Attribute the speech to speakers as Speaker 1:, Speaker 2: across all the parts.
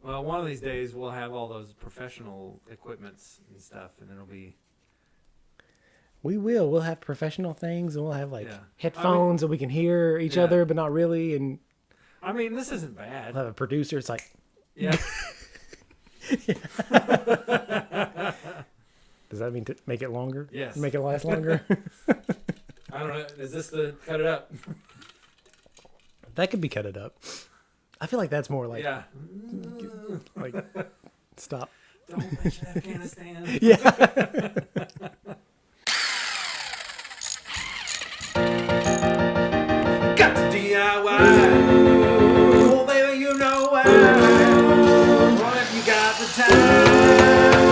Speaker 1: Well, one of these days we'll have all those professional equipments and stuff, and it'll be.
Speaker 2: We will. We'll have professional things, and we'll have
Speaker 1: Yeah.
Speaker 2: headphones, and we can hear each
Speaker 1: Yeah.
Speaker 2: other, but not really. And
Speaker 1: I mean, this isn't bad.
Speaker 2: we'll have a producer. It's like,
Speaker 1: Yeah.
Speaker 2: does that mean to make it longer?
Speaker 1: Yes.
Speaker 2: Make it last longer?
Speaker 1: I don't know. Is this the cut it up?
Speaker 2: That could be cut it up. I feel like that's more like,
Speaker 1: Yeah.
Speaker 2: like stop.
Speaker 1: Don't mention Afghanistan.
Speaker 2: Yeah.
Speaker 1: Got to DIY. Oh, baby, you know why. Well, if you got the time,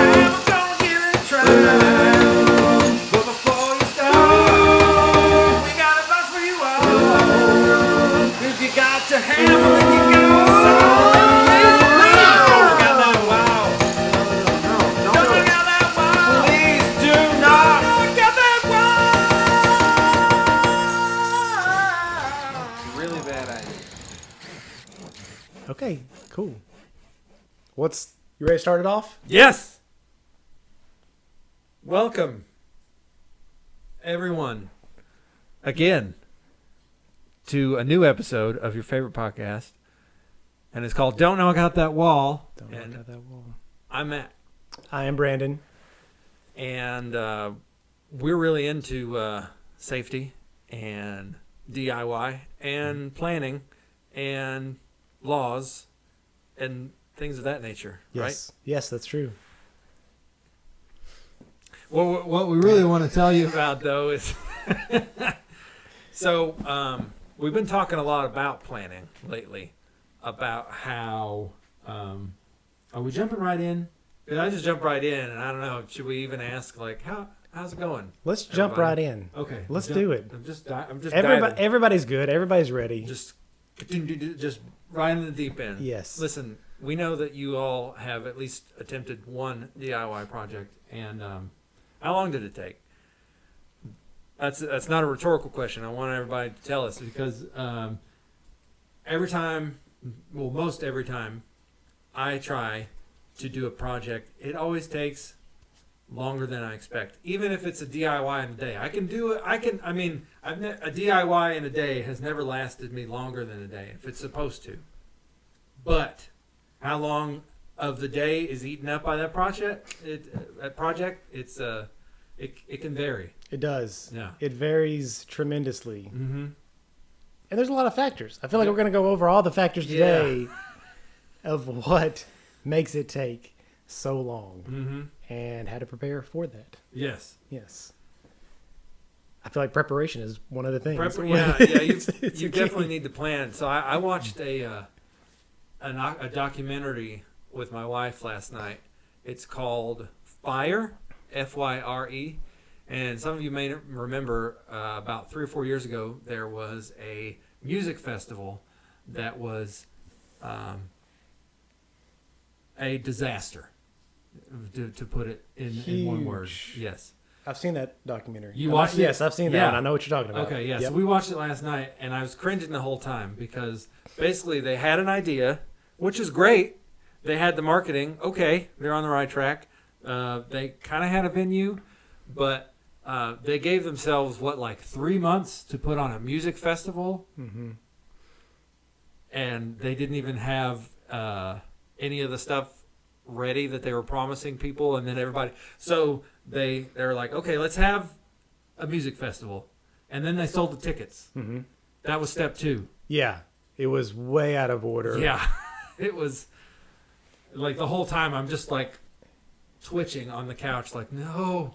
Speaker 1: I'm gonna give it a try. But before you start, we got advice for you all. If you got to handle it, you got to solve it. Don't got that wow. Don't got that wow. Please do not. Don't got that wow. Really bad idea.
Speaker 2: Okay, cool. You ready to start it off?
Speaker 1: Yes. Welcome, everyone, again, to a new episode of your favorite podcast, and it's called "Don't Knock Out That Wall."
Speaker 2: Don't
Speaker 1: And
Speaker 2: knock out that wall.
Speaker 1: I'm Matt,
Speaker 2: I am Brandon.
Speaker 1: and we're really into safety and DIY and planning and laws and things of that nature, right?
Speaker 2: Yes. Yes, that's true.
Speaker 1: Well, what we really want to tell you about, though, is we've been talking a lot about planning lately, about how are we jumping right in? Did I just jump right in? And I don't know. Should we even ask how's it going?
Speaker 2: Let's jump
Speaker 1: Everybody?
Speaker 2: right in.
Speaker 1: Okay,
Speaker 2: Let's do it.
Speaker 1: I'm just diving.
Speaker 2: Everybody's good. Everybody's ready.
Speaker 1: Just right in the deep end.
Speaker 2: Yes.
Speaker 1: Listen, we know that you all have at least attempted one DIY project, and how long did it take? That's not a rhetorical question. I want everybody to tell us, because most every time I try to do a project, it always takes longer than I expect. Even if it's a DIY in a day, I can do it. A DIY in a day has never lasted me longer than a day if it's supposed to. But how long of the day is eaten up by that project? It can vary.
Speaker 2: It does.
Speaker 1: Yeah.
Speaker 2: It varies tremendously.
Speaker 1: Mm-hmm.
Speaker 2: And there's a lot of factors. I feel like we're going to go over all the factors today of what makes it take so long,
Speaker 1: Mm-hmm.
Speaker 2: and how to prepare for that.
Speaker 1: Yes.
Speaker 2: Yes. I feel like preparation is one of the things.
Speaker 1: You definitely need to plan. So I watched a documentary with my wife last night. It's called Fire, F-Y-R-E. And some of you may remember about 3 or 4 years ago, there was a music festival that was a disaster, to put it in one word. Yes.
Speaker 2: I've seen that documentary.
Speaker 1: You watched it?
Speaker 2: Yes, I've seen that one. I know what you're talking about.
Speaker 1: Okay, yeah.
Speaker 2: Yep.
Speaker 1: So we watched it last night, and I was cringing the whole time, because basically they had an idea, which is great. They had the marketing. Okay, they're on the right track. They kind of had a venue, but they gave themselves, 3 months to put on a music festival?
Speaker 2: Mm-hmm.
Speaker 1: And they didn't even have any of the stuff ready that they were promising people, and then everybody. So they're like, okay, let's have a music festival, and then they sold the tickets.
Speaker 2: Mm-hmm.
Speaker 1: That was step 2.
Speaker 2: Yeah, it was way out of order.
Speaker 1: Yeah, it was like the whole time I'm just like twitching on the couch, like, no,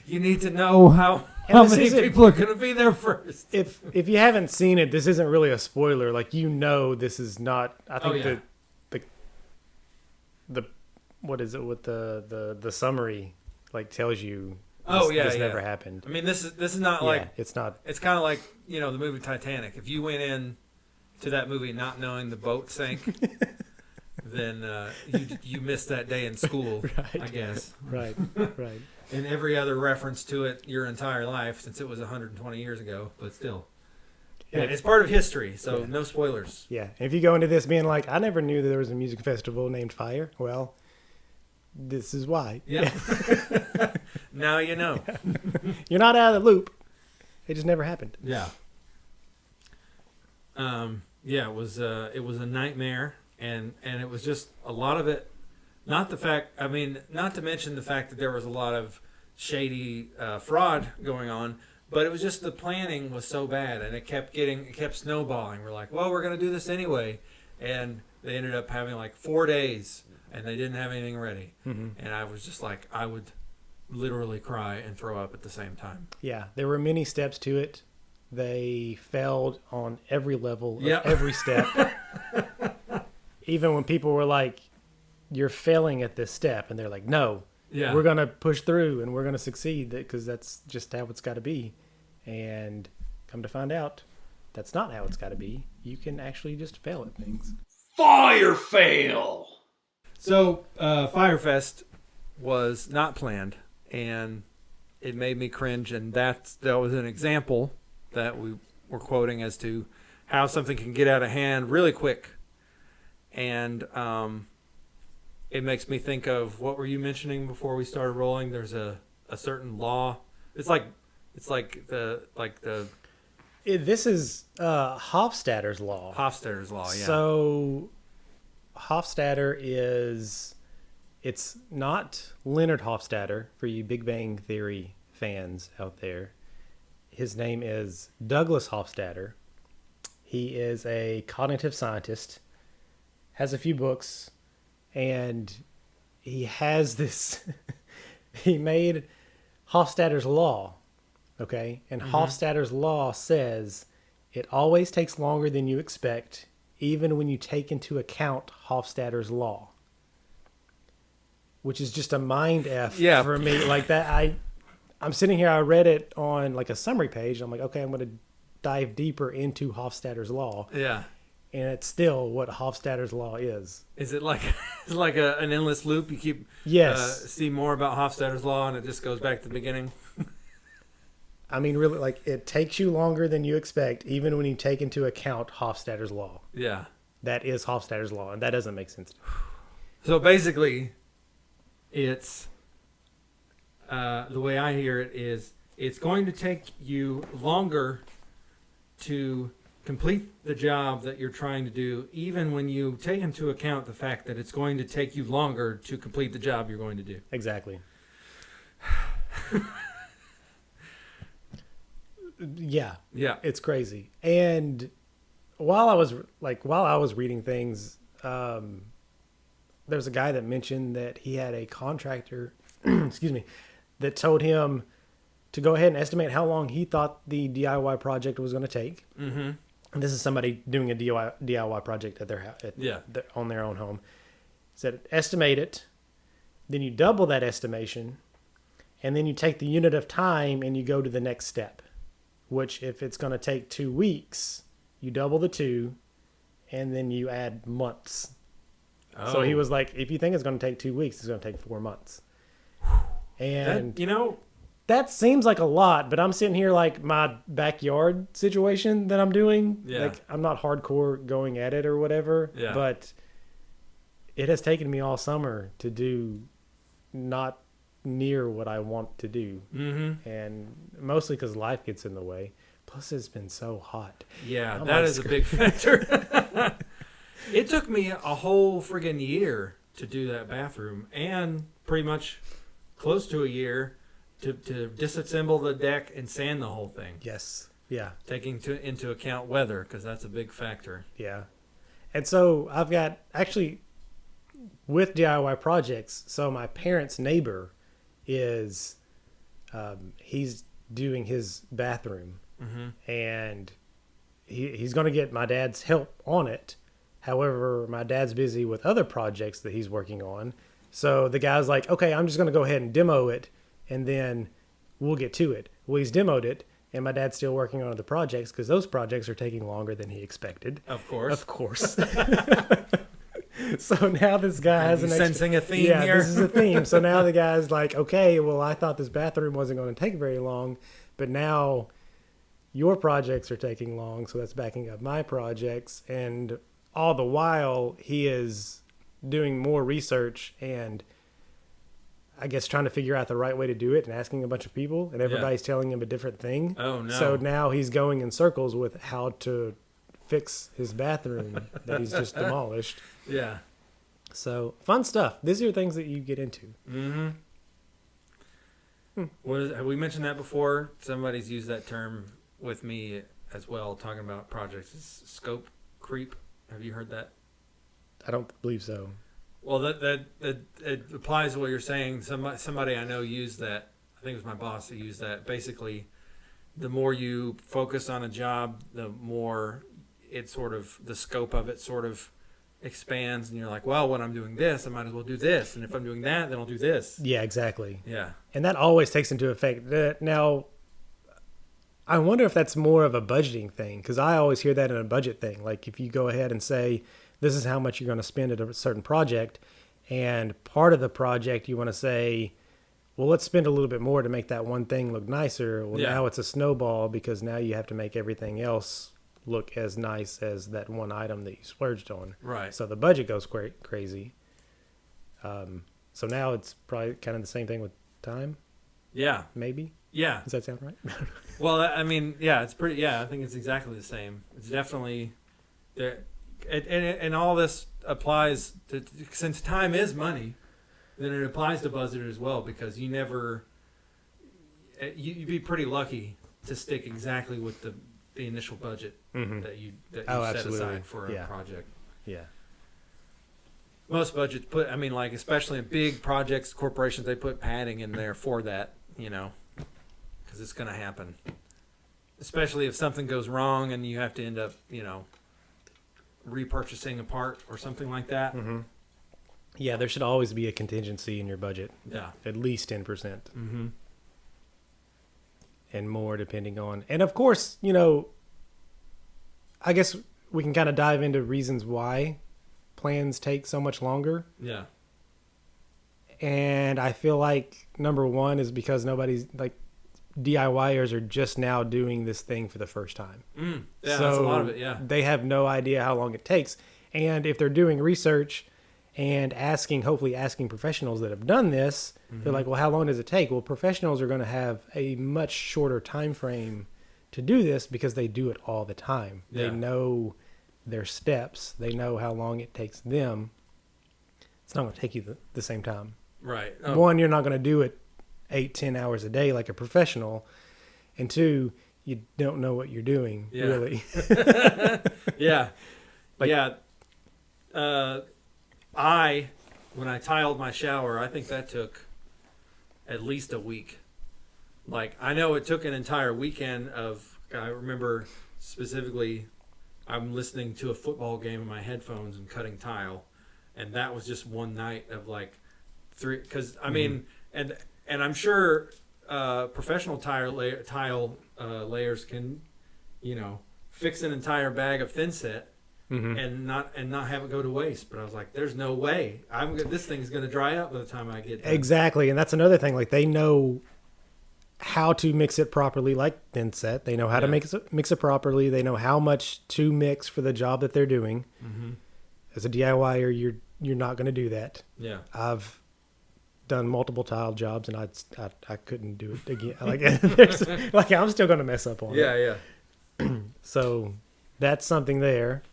Speaker 1: you need to know how many people are going to be there first.
Speaker 2: If you haven't seen it, this isn't really a spoiler. Like, this is not. I think the what is it with the summary tells you. This never happened.
Speaker 1: I mean, this is not
Speaker 2: it's not.
Speaker 1: It's kind of like the movie Titanic. If you went in to that movie not knowing the boat sank, then you missed that day in school,
Speaker 2: right.
Speaker 1: I guess.
Speaker 2: Right.
Speaker 1: And every other reference to it your entire life, since it was 120 years ago, but still. Yeah, it's part of history, so no spoilers.
Speaker 2: Yeah. If you go into this being like, I never knew that there was a music festival named Fire, well, this is why.
Speaker 1: Yeah. Now you know.
Speaker 2: You're not out of the loop. It just never happened.
Speaker 1: Yeah. Yeah, it was a nightmare, and it was just a lot of it. Not to mention the fact that there was a lot of shady fraud going on, but it was just the planning was so bad, and it kept snowballing. We're like, well, we're gonna do this anyway, and they ended up having like 4 days, and they didn't have anything ready, and I was just like, I would literally cry and throw up at the same time.
Speaker 2: Yeah, there were many steps to it. They failed on every level,
Speaker 1: Yep.
Speaker 2: every step. Even when people were like, you're failing at this step, and they're like, no, we're going to push through and we're going to succeed because that's just how it's got to be. And come to find out, that's not how it's got to be. You can actually just fail at things.
Speaker 1: Fire fail! So, Firefest was not planned, and it made me cringe, and that was an example that we were quoting as to how something can get out of hand really quick. And it makes me think of, what were you mentioning before we started rolling? There's a certain law. This
Speaker 2: is Hofstadter's law.
Speaker 1: Hofstadter's law, yeah.
Speaker 2: So Hofstadter it's not Leonard Hofstadter for you Big Bang Theory fans out there. His name is Douglas Hofstadter. He is a cognitive scientist, has a few books, and he has this, he made Hofstadter's law, okay? And Hofstadter's law says it always takes longer than you expect, even when you take into account Hofstadter's law. Which is just a mind F for me. Like that, I'm sitting here, I read it on like a summary page. I'm like, okay, I'm going to dive deeper into Hofstadter's law.
Speaker 1: Yeah.
Speaker 2: And it's still what Hofstadter's law is.
Speaker 1: Is it like an endless loop? You keep see more about Hofstadter's law, and it just goes back to the beginning.
Speaker 2: I mean, really, like it takes you longer than you expect, even when you take into account Hofstadter's law.
Speaker 1: Yeah,
Speaker 2: that is Hofstadter's law, and that doesn't make sense.
Speaker 1: So basically, it's the way I hear it is it's going to take you longer to complete the job that you're trying to do, even when you take into account the fact that it's going to take you longer to complete the job you're going to do.
Speaker 2: Exactly. Yeah, it's crazy. And while I was reading things, there's a guy that mentioned that he had a contractor, excuse me, that told him to go ahead and estimate how long he thought the DIY project was going to take. Mm-hmm. And this is somebody doing a DIY project at on their own home. Said estimate it, then you double that estimation, and then you take the unit of time and you go to the next step. Which, if it's going to take 2 weeks, you double the 2, and then you add months. Oh. So he was like, if you think it's going to take 2 weeks, it's going to take 4 months. And that seems like a lot, but I'm sitting here like my backyard situation that I'm doing. Yeah. Like I'm not hardcore going at it or whatever, but it has taken me all summer to do not near what I want to do. Mm-hmm. And mostly because life gets in the way. Plus it's been so hot.
Speaker 1: Yeah, that is a big factor. It took me a whole friggin' year to do that bathroom, and pretty much close to a year to disassemble the deck and sand the whole thing.
Speaker 2: Yes. Yeah.
Speaker 1: Taking into account weather, because that's a big factor.
Speaker 2: Yeah. And so I've got, actually, with DIY projects, so my parents' neighbor is, he's doing his bathroom. Mm-hmm. And he's going to get my dad's help on it. However, my dad's busy with other projects that he's working on. So the guy's like, okay, I'm just going to go ahead and demo it, and then we'll get to it. Well, he's demoed it, and my dad's still working on other projects because those projects are taking longer than he expected.
Speaker 1: Of course.
Speaker 2: Of course. So now this guy has an
Speaker 1: sensing a theme
Speaker 2: here.
Speaker 1: here.
Speaker 2: This is a theme. So now the guy's like, okay, well, I thought this bathroom wasn't going to take very long, but now your projects are taking long, so that's backing up my projects. And all the while, he is doing more research and I guess trying to figure out the right way to do it and asking a bunch of people, and everybody's telling him a different thing.
Speaker 1: Oh, no.
Speaker 2: So now he's going in circles with how to fix his bathroom that he's just demolished.
Speaker 1: Yeah.
Speaker 2: So fun stuff. These are things that you get into.
Speaker 1: Mm-hmm. Have we mentioned that before? Somebody's used that term with me as well, talking about projects. It's scope creep. Have you heard that?
Speaker 2: I don't believe so.
Speaker 1: Well, that it applies to what you're saying. Somebody I know used that. I think it was my boss that used that. Basically, the more you focus on a job, the more it sort of, the scope of it sort of expands, and you're like, well, when I'm doing this, I might as well do this, and if I'm doing that, then I'll do this.
Speaker 2: Yeah, exactly.
Speaker 1: Yeah.
Speaker 2: And that always takes into effect. Now, I wonder if that's more of a budgeting thing, because I always hear that in a budget thing. Like if you go ahead and say, this is how much you're going to spend at a certain project, and part of the project you want to say, well, let's spend a little bit more to make that one thing look nicer. Well,
Speaker 1: Yeah.
Speaker 2: now it's a snowball because now you have to make everything else look as nice as that one item that you splurged on.
Speaker 1: Right.
Speaker 2: So the budget goes crazy. So now it's probably kind of the same thing with time,
Speaker 1: Yeah.
Speaker 2: maybe.
Speaker 1: Yeah.
Speaker 2: Does that sound right?
Speaker 1: Well, I mean, yeah, it's pretty. Yeah, I think it's exactly the same. It's definitely there, and all this applies to, since time is money, then it applies to budget as well, because you never, you'd be pretty lucky to stick exactly with the initial budget that you set
Speaker 2: absolutely.
Speaker 1: aside for a project.
Speaker 2: Yeah.
Speaker 1: Most budgets put, I mean, like especially in big projects, corporations, they put padding in there for that, because it's going to happen. Especially if something goes wrong and you have to end up, repurchasing a part or something like that.
Speaker 2: Mm-hmm. Yeah, there should always be a contingency in your budget.
Speaker 1: Yeah.
Speaker 2: At least 10%.
Speaker 1: Mm-hmm.
Speaker 2: And more depending on. And of course, I guess we can kind of dive into reasons why plans take so much longer.
Speaker 1: Yeah.
Speaker 2: And I feel like number one is because nobody's like DIYers are just now doing this thing for the first time.
Speaker 1: Yeah,
Speaker 2: so
Speaker 1: that's a lot of it, yeah.
Speaker 2: They have no idea how long it takes. And if they're doing research and hopefully asking professionals that have done this, they're like, well, how long does it take? Well, professionals are going to have a much shorter time frame to do this because they do it all the time.
Speaker 1: Yeah.
Speaker 2: They know their steps. They know how long it takes them. It's not going to take you the same time.
Speaker 1: Right.
Speaker 2: One, you're not going to do it 8-10 hours a day like a professional. And two, you don't know what you're doing, really.
Speaker 1: Yeah.
Speaker 2: Like-
Speaker 1: When I tiled my shower, I think that took at least a week. Like, I know it took an entire weekend I remember specifically, I'm listening to a football game in my headphones and cutting tile. And that was just one night of like 3, because I mean, and I'm sure professional tile layers can, fix an entire bag of thin set and not have it go to waste. But I was like, there's no way. This thing's going to dry up by the time I get done.
Speaker 2: Exactly, and that's another thing. Like they know how to mix it properly, like thin set. They know how to mix it properly. They know how much to mix for the job that they're doing. As a DIYer, you're not going to do that.
Speaker 1: Yeah.
Speaker 2: I've done multiple tile jobs, and I couldn't do it again. Like I'm still going to mess up on it.
Speaker 1: Yeah.
Speaker 2: So that's something there.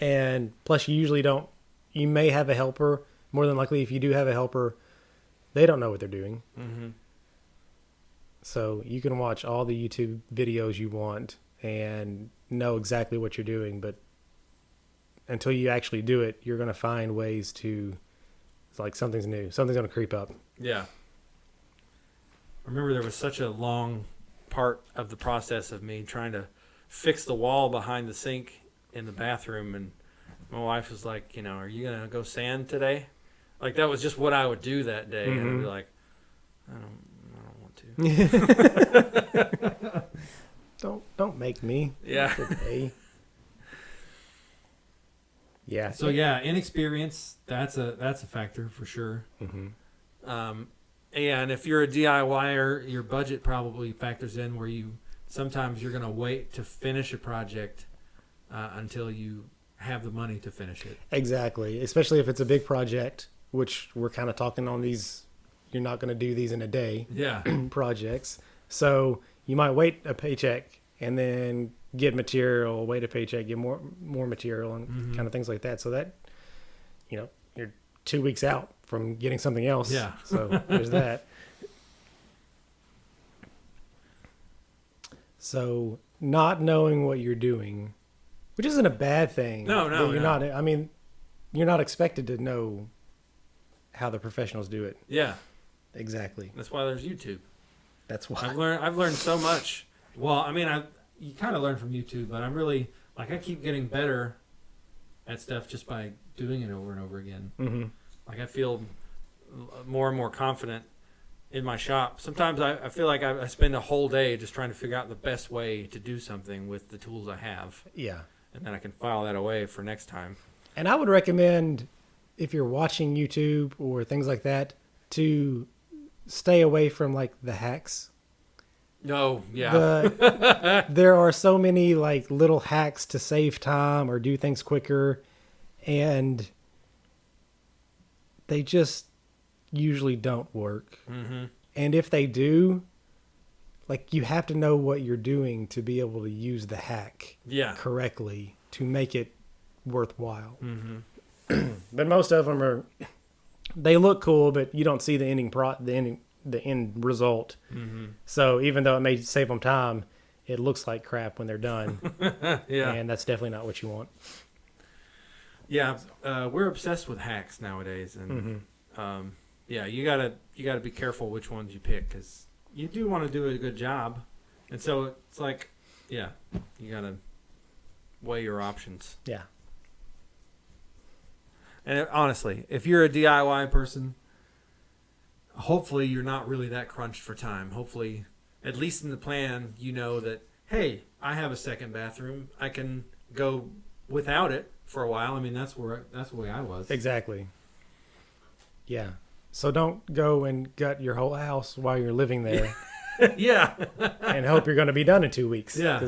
Speaker 2: And plus, you may have a helper. More than likely, if you do have a helper, they don't know what they're doing. So you can watch all the YouTube videos you want and know exactly what you're doing. But until you actually do it, you're going to find ways to, it's like something's new. Something's going to creep up.
Speaker 1: Yeah. I remember there was such a long part of the process of me trying to fix the wall behind the sink in the bathroom, and my wife was like, are you gonna go sand today? Like that was just what I would do that day, and I'd be like, I don't want to.
Speaker 2: Don't make me.
Speaker 1: Yeah.
Speaker 2: Today. Yeah.
Speaker 1: So yeah, inexperience, that's a factor for sure. And if you're a DIYer, your budget probably factors in where you sometimes you're going to wait to finish a project until you have the money to finish it.
Speaker 2: Exactly. Especially if it's a big project, which we're kind of talking on these, you're not going to do these in a day projects. So you might wait a paycheck and then get material, wait a paycheck, get more material and kind of things like that. So that, you're 2 weeks out from getting something else.
Speaker 1: Yeah.
Speaker 2: So there's that. So not knowing what you're doing, which isn't a bad thing.
Speaker 1: No.
Speaker 2: You're not. I mean, you're not expected to know how the professionals do it.
Speaker 1: Yeah.
Speaker 2: Exactly.
Speaker 1: That's why there's YouTube.
Speaker 2: That's why.
Speaker 1: I've learned so much. Well, I mean, you kind of learn from YouTube, but I'm really, like, I keep getting better at stuff just by doing it over and over again.
Speaker 2: Mm-hmm.
Speaker 1: Like, I feel more and more confident in my shop. Sometimes I feel like I spend a whole day just trying to figure out the best way to do something with the tools I have.
Speaker 2: Yeah.
Speaker 1: And then I can file that away for next time.
Speaker 2: And I would recommend, if you're watching YouTube or things like that, to stay away from, like, the hacks.
Speaker 1: No, yeah.
Speaker 2: There are so many, like, little hacks to save time or do things quicker, and they just usually don't work.
Speaker 1: Mm-hmm.
Speaker 2: And if they do, like, you have to know what you're doing to be able to use the hack correctly to make it worthwhile.
Speaker 1: Mm-hmm.
Speaker 2: But most of them they look cool, but you don't see the end result.
Speaker 1: Mm-hmm.
Speaker 2: So even though it may save them time, it looks like crap when they're done.
Speaker 1: Yeah.
Speaker 2: And that's definitely not what you want.
Speaker 1: Yeah. We're obsessed with hacks nowadays. And yeah, you gotta be careful which ones you pick, because you do want to do a good job. And so it's like, yeah, you gotta weigh your options.
Speaker 2: Yeah.
Speaker 1: And honestly, if you're a DIY person, hopefully you're not really that crunched for time. Hopefully, at least in the plan, you know that, hey, I have a second bathroom. I can go without it for a while. I mean, that's the way I was.
Speaker 2: Exactly. Yeah. So don't go and gut your whole house while you're living there.
Speaker 1: Yeah.
Speaker 2: And hope you're going to be done in 2 weeks.
Speaker 1: Yeah.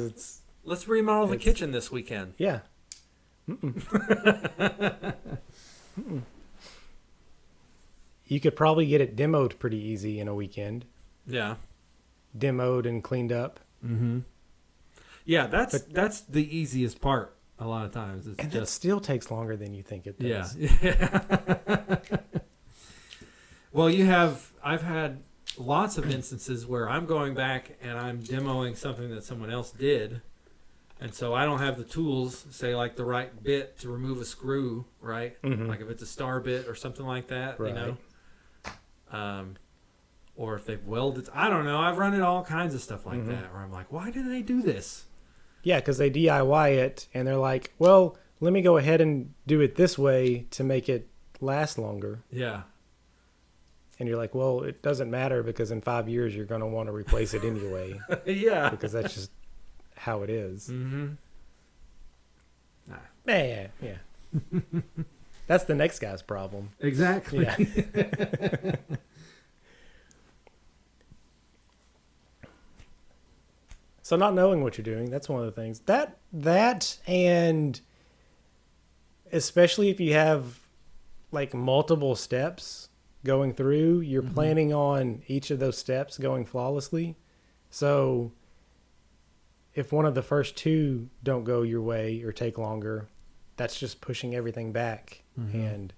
Speaker 1: Let's remodel the kitchen this weekend.
Speaker 2: Yeah. You could probably get it demoed pretty easy in a weekend.
Speaker 1: Yeah.
Speaker 2: Demoed and cleaned up.
Speaker 1: Mm-hmm. Yeah, that's the easiest part a lot of times.
Speaker 2: And it still takes longer than you think it does.
Speaker 1: Yeah. Well, I've had lots of instances where I'm going back and I'm demoing something that someone else did. And so I don't have the tools, say like the right bit to remove a screw, right?
Speaker 2: Mm-hmm.
Speaker 1: Like if it's a star bit or something like that,
Speaker 2: right.
Speaker 1: you know? Or if they've welded, I don't know. I've run into all kinds of stuff like that where I'm like, why did they do this?
Speaker 2: Yeah, because they DIY it and they're like, well, let me go ahead and do it this way to make it last longer.
Speaker 1: Yeah.
Speaker 2: And you're like, well, it doesn't matter because in 5 years you're going to want to replace it anyway.
Speaker 1: Yeah.
Speaker 2: Because that's just how it is.
Speaker 1: Mm-hmm.
Speaker 2: Yeah. That's the next guy's problem.
Speaker 1: Exactly.
Speaker 2: Yeah. So not knowing what you're doing, that's one of the things. That and especially if you have like multiple steps going through, you're planning on each of those steps going flawlessly. So if one of the first two don't go your way or take longer, that's just pushing everything back. And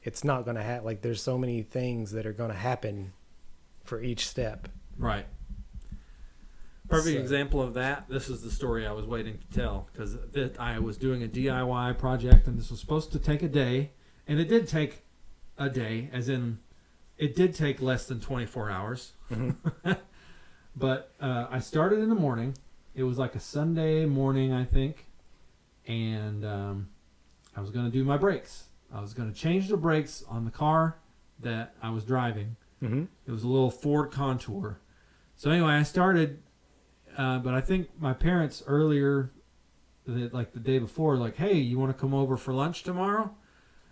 Speaker 2: it's not going to happen. Like there's so many things that are going to happen for each step.
Speaker 1: Right. Perfect example of that. This is the story I was waiting to tell, because I was doing a DIY project and this was supposed to take a day, and it did take a day, as in it did take less than 24 hours. But I started in the morning. It was like a Sunday morning, I think, and I was going to do my brakes. I was going to change the brakes on the car that I was driving. It was a little Ford Contour. So anyway, I started, but I think my parents earlier, like the day before, like, hey, you want to come over for lunch tomorrow?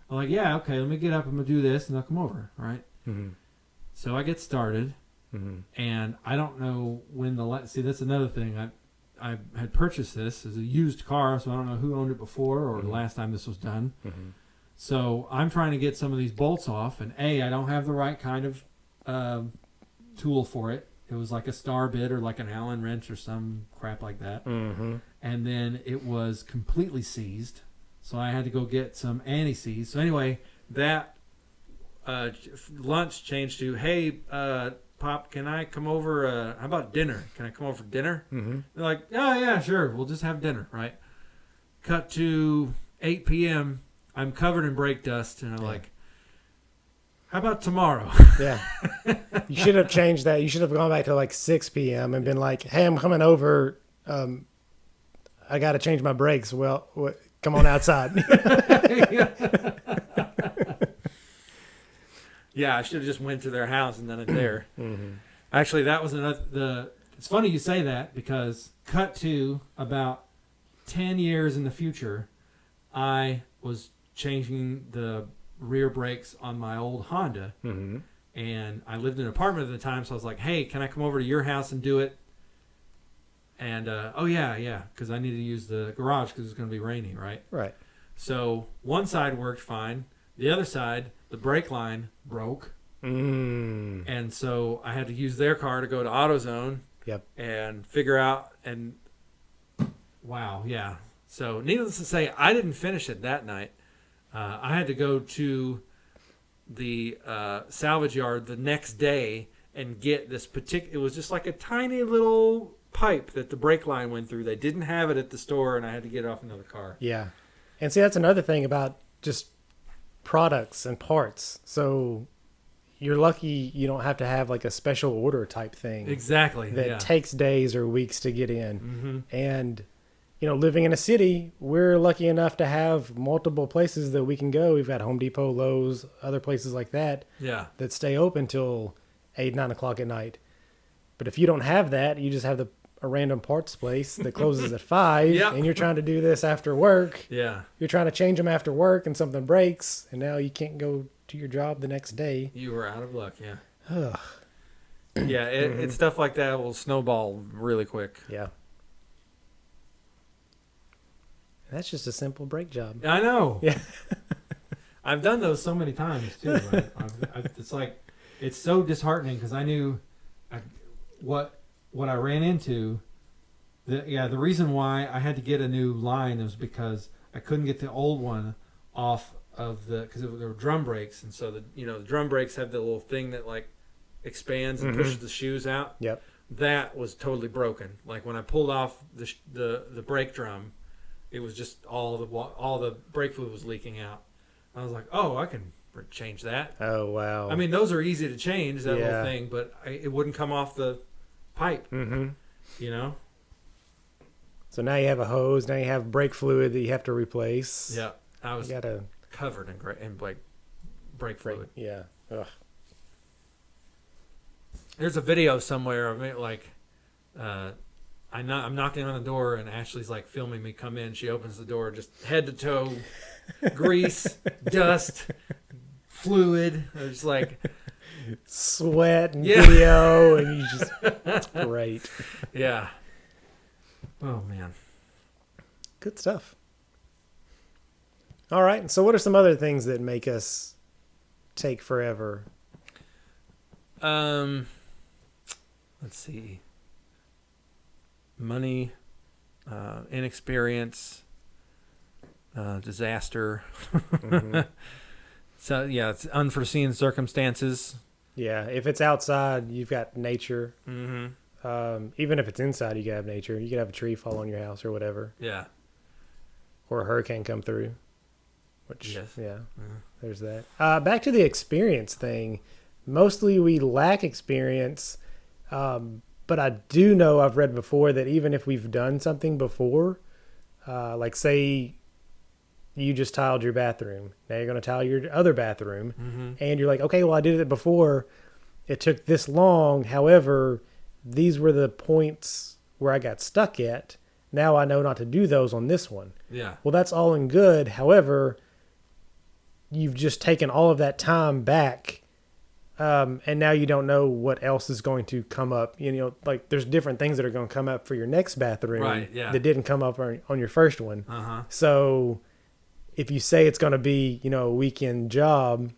Speaker 1: I'm like, yeah, okay, let me get up. I'm going to do this, and I'll come over, right? So I get started, And I don't know when see, that's another thing. I had purchased this as a used car, so I don't know who owned it before or the last time this was done. So I'm trying to get some of these bolts off, and I don't have the right kind of tool for it. It was like a star bit or like an Allen wrench or some crap like that. And then it was completely seized, so I had to go get some anti-seize. So anyway, that lunch changed to, hey, Pop, can I come over? How about dinner? Can I come over for dinner? They're like, oh, yeah, sure. We'll just have dinner, right? Cut to 8 p.m. I'm covered in brake dust, and I'm like, how about tomorrow?
Speaker 2: Yeah. You should have changed that. You should have gone back to like 6 p.m. and been like, hey, I'm coming over. I got to change my brakes. Well, come on outside.
Speaker 1: Yeah, I should have just went to their house and done it there. Actually, that was it's funny you say that, because cut to about 10 years in the future, I was changing the rear brakes on my old Honda. And I lived in an apartment at the time, so I was like, hey, can I come over to your house and do it? And, oh, yeah, because I needed to use the garage because it's going to be rainy, right?
Speaker 2: Right.
Speaker 1: So one side worked fine. The other side, the brake line broke. And so I had to use their car to go to AutoZone and figure out, and wow, yeah. So needless to say, I didn't finish it that night. I had to go to the salvage yard the next day and get this it was just like a tiny little pipe that the brake line went through. They didn't have it at the store, and I had to get it off another car.
Speaker 2: Yeah. And see, that's another thing about just products and parts. So you're lucky you don't have to have like a special order type thing.
Speaker 1: Exactly.
Speaker 2: That takes days or weeks to get in. And, you know, living in a city, we're lucky enough to have multiple places that we can go. We've got Home Depot, Lowe's, other places like that.
Speaker 1: Yeah.
Speaker 2: That stay open till 8, 9 o'clock at night. But if you don't have that, you just have a random parts place that closes at 5, and you're trying to do this after work.
Speaker 1: Yeah.
Speaker 2: You're trying to change them after work, and something breaks, and now you can't go to your job the next day.
Speaker 1: You were out of luck, yeah. Yeah, it's stuff like that will snowball really quick.
Speaker 2: Yeah. That's just a simple brake job.
Speaker 1: I know.
Speaker 2: Yeah.
Speaker 1: I've done those so many times, too. Right? It's like, it's so disheartening, because I knew what I ran into. The reason why I had to get a new line was because I couldn't get the old one off of because there were drum brakes, and so the drum brakes have the little thing that like expands and pushes the shoes out.
Speaker 2: Yep.
Speaker 1: That was totally broken. Like when I pulled off the brake drum, it was just all the brake fluid was leaking out. I was like, oh, I can change that.
Speaker 2: Oh wow.
Speaker 1: I mean, those are easy to change, that little thing, but it wouldn't come off the pipe. You know.
Speaker 2: So now you have a hose. Now you have brake fluid that you have to replace.
Speaker 1: Yeah, I was covered in brake fluid.
Speaker 2: Yeah. Ugh.
Speaker 1: There's a video somewhere of it, like, I'm knocking on the door, and Ashley's like filming me come in. She opens the door, just head to toe, grease, dust, fluid. It's like
Speaker 2: sweat and video, and you just, it's great.
Speaker 1: Yeah. Oh man.
Speaker 2: Good stuff. All right. So what are some other things that make us take forever?
Speaker 1: Let's see. Money, inexperience, disaster. So yeah, it's unforeseen circumstances.
Speaker 2: Yeah, if it's outside, you've got nature. Even if it's inside, you can have nature. You could have a tree fall on your house or whatever.
Speaker 1: Yeah.
Speaker 2: Or a hurricane come through. Which, there's that. Back to the experience thing. Mostly we lack experience, but I do know I've read before that even if we've done something before, like say you just tiled your bathroom. Now you're going to tile your other bathroom. And you're like, okay, well, I did it before. It took this long. However, these were the points where I got stuck at. Now I know not to do those on this one.
Speaker 1: Yeah.
Speaker 2: Well, that's all in good. However, you've just taken all of that time back And now you don't know what else is going to come up. You know, like there's different things that are going to come up for your next bathroom
Speaker 1: Right, yeah.
Speaker 2: that didn't come up on your first one.
Speaker 1: Uh-huh.
Speaker 2: So if you say it's going to be, you know, a weekend job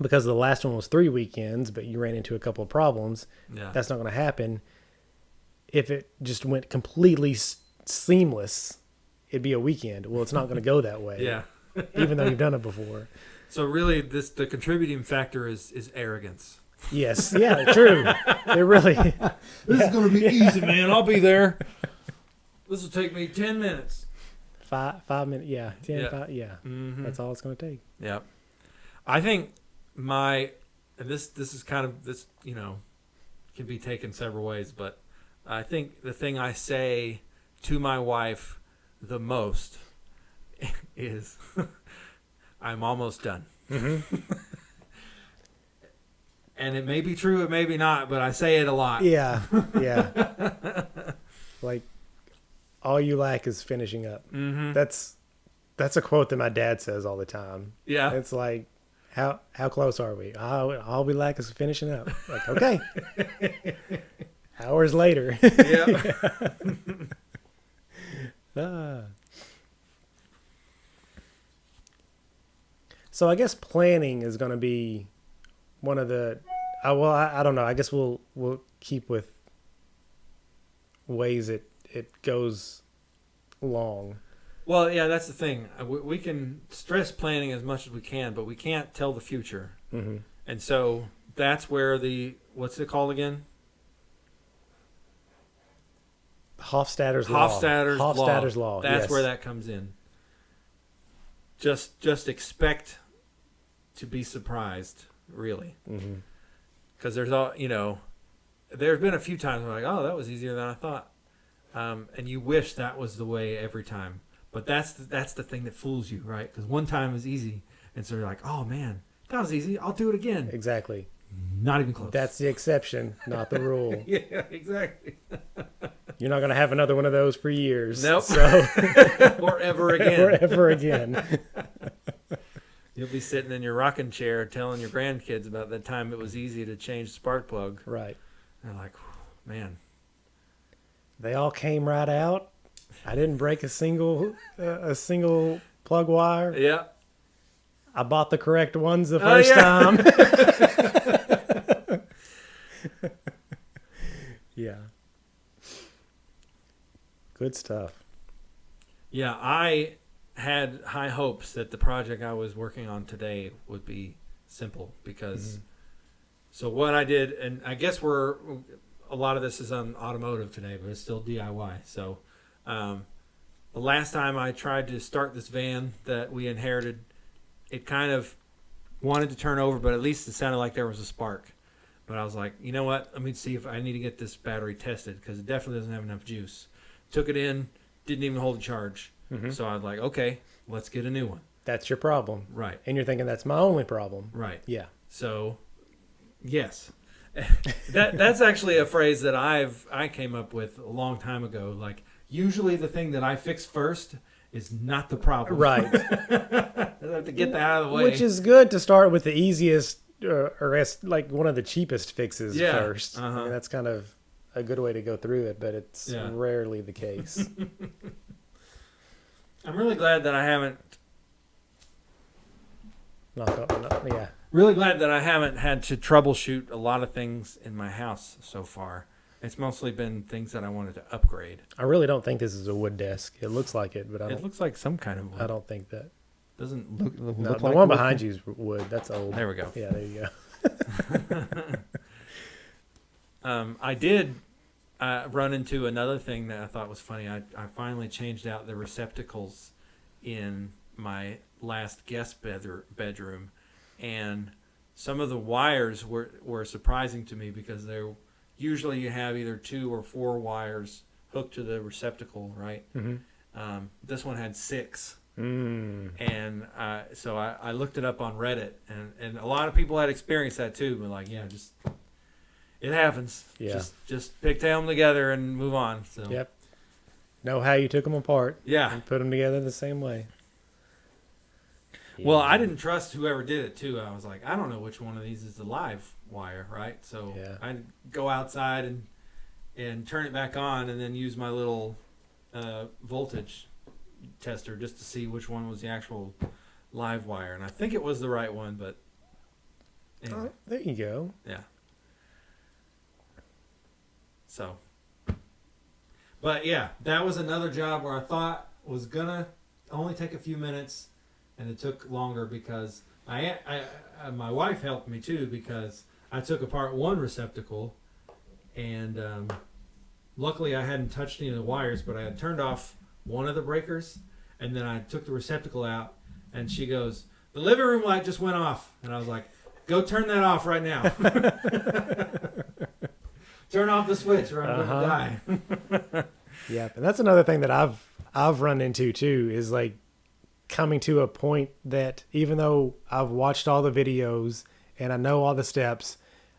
Speaker 2: because the last one was 3 weekends, but you ran into a couple of problems,
Speaker 1: Yeah.
Speaker 2: that's not going to happen. If it just went completely seamless, it'd be a weekend. Well, it's not going to go that way.
Speaker 1: Yeah.
Speaker 2: Even though you've done it before.
Speaker 1: So really, the contributing factor is arrogance.
Speaker 2: Yes. Yeah, true. It really.
Speaker 1: This is going to be easy, man. I'll be there. This will take me 10 minutes.
Speaker 2: 5 minutes. Yeah. 10,
Speaker 1: Yeah.
Speaker 2: 5, yeah.
Speaker 1: Mm-hmm.
Speaker 2: That's all it's going to take.
Speaker 1: Yeah. I think and this is kind of, this, you know, can be taken several ways, but I think the thing I say to my wife the most is, I'm almost done.
Speaker 2: Mm-hmm.
Speaker 1: And it may be true, it may be not, but I say it a lot.
Speaker 2: Yeah. Yeah. Like, all you lack is finishing up.
Speaker 1: Mm-hmm.
Speaker 2: That's a quote that my dad says all the time.
Speaker 1: Yeah.
Speaker 2: It's like, how close are we? All we lack is finishing up. Like, okay. Hours later.
Speaker 1: Yeah.
Speaker 2: So I guess planning is going to be one of the. I don't know. I guess we'll keep with ways it goes long.
Speaker 1: Well, yeah, that's the thing. We can stress planning as much as we can, but we can't tell the future.
Speaker 2: Mm-hmm.
Speaker 1: And so that's where what's it called again?
Speaker 2: Hofstadter's law.
Speaker 1: Hofstadter's
Speaker 2: law.
Speaker 1: That's
Speaker 2: yes.
Speaker 1: where that comes in. Just expect to be surprised, really. Because there's there's been a few times where like, oh, that was easier than I thought, and you wish that was the way every time. But that's the thing that fools you, right? Because one time is easy, and so you're like, oh man, that was easy. I'll do it again.
Speaker 2: Exactly.
Speaker 1: Not even close.
Speaker 2: That's the exception, not the rule.
Speaker 1: Yeah, exactly.
Speaker 2: You're not going to have another one of those for years.
Speaker 1: Nope.
Speaker 2: So
Speaker 1: Or ever again.
Speaker 2: or ever again.
Speaker 1: You'll be sitting in your rocking chair telling your grandkids about the time it was easy to change the spark plug.
Speaker 2: Right.
Speaker 1: They're like, man.
Speaker 2: They all came right out. I didn't break a single plug wire.
Speaker 1: Yeah.
Speaker 2: I bought the correct ones the first time. Yeah. Good stuff.
Speaker 1: Yeah, I had high hopes that the project I was working on today would be simple because so what I did, and I guess a lot of this is on automotive today, but it's still DIY. So the last time I tried to start this van that we inherited, it kind of wanted to turn over, but at least it sounded like there was a spark. But I was like, you know what? Let me see if I need to get this battery tested because it definitely doesn't have enough juice. Took it in, didn't even hold a charge. So I was like, okay, let's get a new one.
Speaker 2: That's your problem.
Speaker 1: Right.
Speaker 2: And you're thinking that's my only problem.
Speaker 1: Right.
Speaker 2: Yeah.
Speaker 1: So, yes. That's actually a phrase that I came up with a long time ago. Like, usually the thing that I fix first is not the problem.
Speaker 2: Right.
Speaker 1: I have to get that out of the way.
Speaker 2: Which is good to start with the easiest or like one of the cheapest fixes first. I mean, that's kind of a good way to go through it, but it's rarely the case.
Speaker 1: I'm really glad that I haven't.
Speaker 2: Yeah.
Speaker 1: Really glad that I haven't had to troubleshoot a lot of things in my house so far. It's mostly been things that I wanted to upgrade.
Speaker 2: I really don't think this is a wood desk. It looks like it, but
Speaker 1: It looks like some kind of wood.
Speaker 2: I don't think that.
Speaker 1: Doesn't look
Speaker 2: No,
Speaker 1: like
Speaker 2: the one
Speaker 1: wood.
Speaker 2: behind you is wood. That's old.
Speaker 1: There we go.
Speaker 2: Yeah, there you go.
Speaker 1: I did run into another thing that I thought was funny. I finally changed out the receptacles in my last guest bedroom, and some of the wires were surprising to me because they're usually you have either 2 or 4 wires hooked to the receptacle, right? This one had 6. And so I looked it up on Reddit, and a lot of people had experienced that too. But like, yeah, just it happens.
Speaker 2: Yeah.
Speaker 1: Just pigtail them together and move on. So
Speaker 2: Yep. Know how you took them apart.
Speaker 1: Yeah.
Speaker 2: And put them together the same way.
Speaker 1: Well, I didn't trust whoever did it too. I was like, I don't know which one of these is the live wire, right? So I'd go outside and turn it back on, and then use my little voltage tester just to see which one was the actual live wire. And I think it was the right one, but anyway.
Speaker 2: Oh, there you go.
Speaker 1: Yeah. So, but yeah, that was another job where I thought was gonna only take a few minutes, and it took longer because my wife helped me too, because I took apart one receptacle, and luckily I hadn't touched any of the wires, but I had turned off one of the breakers, and then I took the receptacle out, and she goes, "The living room light just went off," and I was like, "Go turn that off right now." Turn off the switch or I'm going to die.
Speaker 2: Yeah, and that's another thing that I've run into too, is like coming to a point that even though I've watched all the videos and I know all the steps,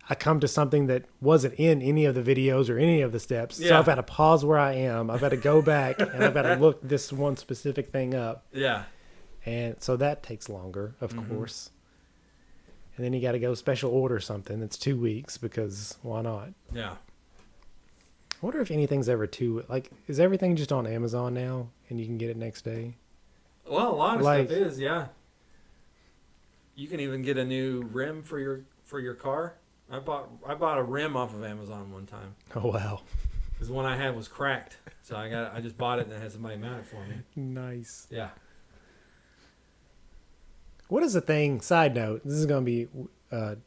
Speaker 2: I come to something that wasn't in any of the videos or any of the steps. Yeah. So I've got to pause where I am. I've got to go back and I've got to look this one specific thing up.
Speaker 1: Yeah.
Speaker 2: And so that takes longer, of course. And then you got to go special order something that's 2 weeks, because why not?
Speaker 1: Yeah.
Speaker 2: I wonder if anything's ever is everything just on Amazon now and you can get it next day?
Speaker 1: Well, a lot of stuff is, yeah. You can even get a new rim for your car. I bought a rim off of Amazon one time.
Speaker 2: Oh wow.
Speaker 1: Because the one I had was cracked. So I just bought it and I had somebody mount it for me.
Speaker 2: Nice.
Speaker 1: Yeah.
Speaker 2: What is the thing, side note, this is going to be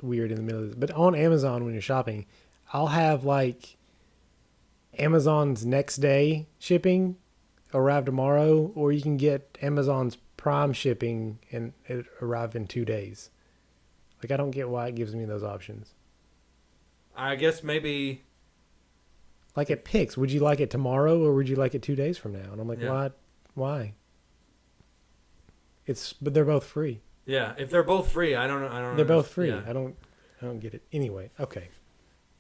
Speaker 2: weird in the middle of this, but on Amazon when you're shopping, I'll have like Amazon's next day shipping arrive tomorrow, or you can get Amazon's Prime shipping and it arrive in 2 days. Like, I don't get why it gives me those options.
Speaker 1: I guess maybe...
Speaker 2: Like, it picks, would you like it tomorrow or would you like it 2 days from now? And I'm like, why? But they're both free.
Speaker 1: Yeah, if they're both free, I don't know.
Speaker 2: They're both free.
Speaker 1: Yeah.
Speaker 2: I don't get it. Anyway, okay.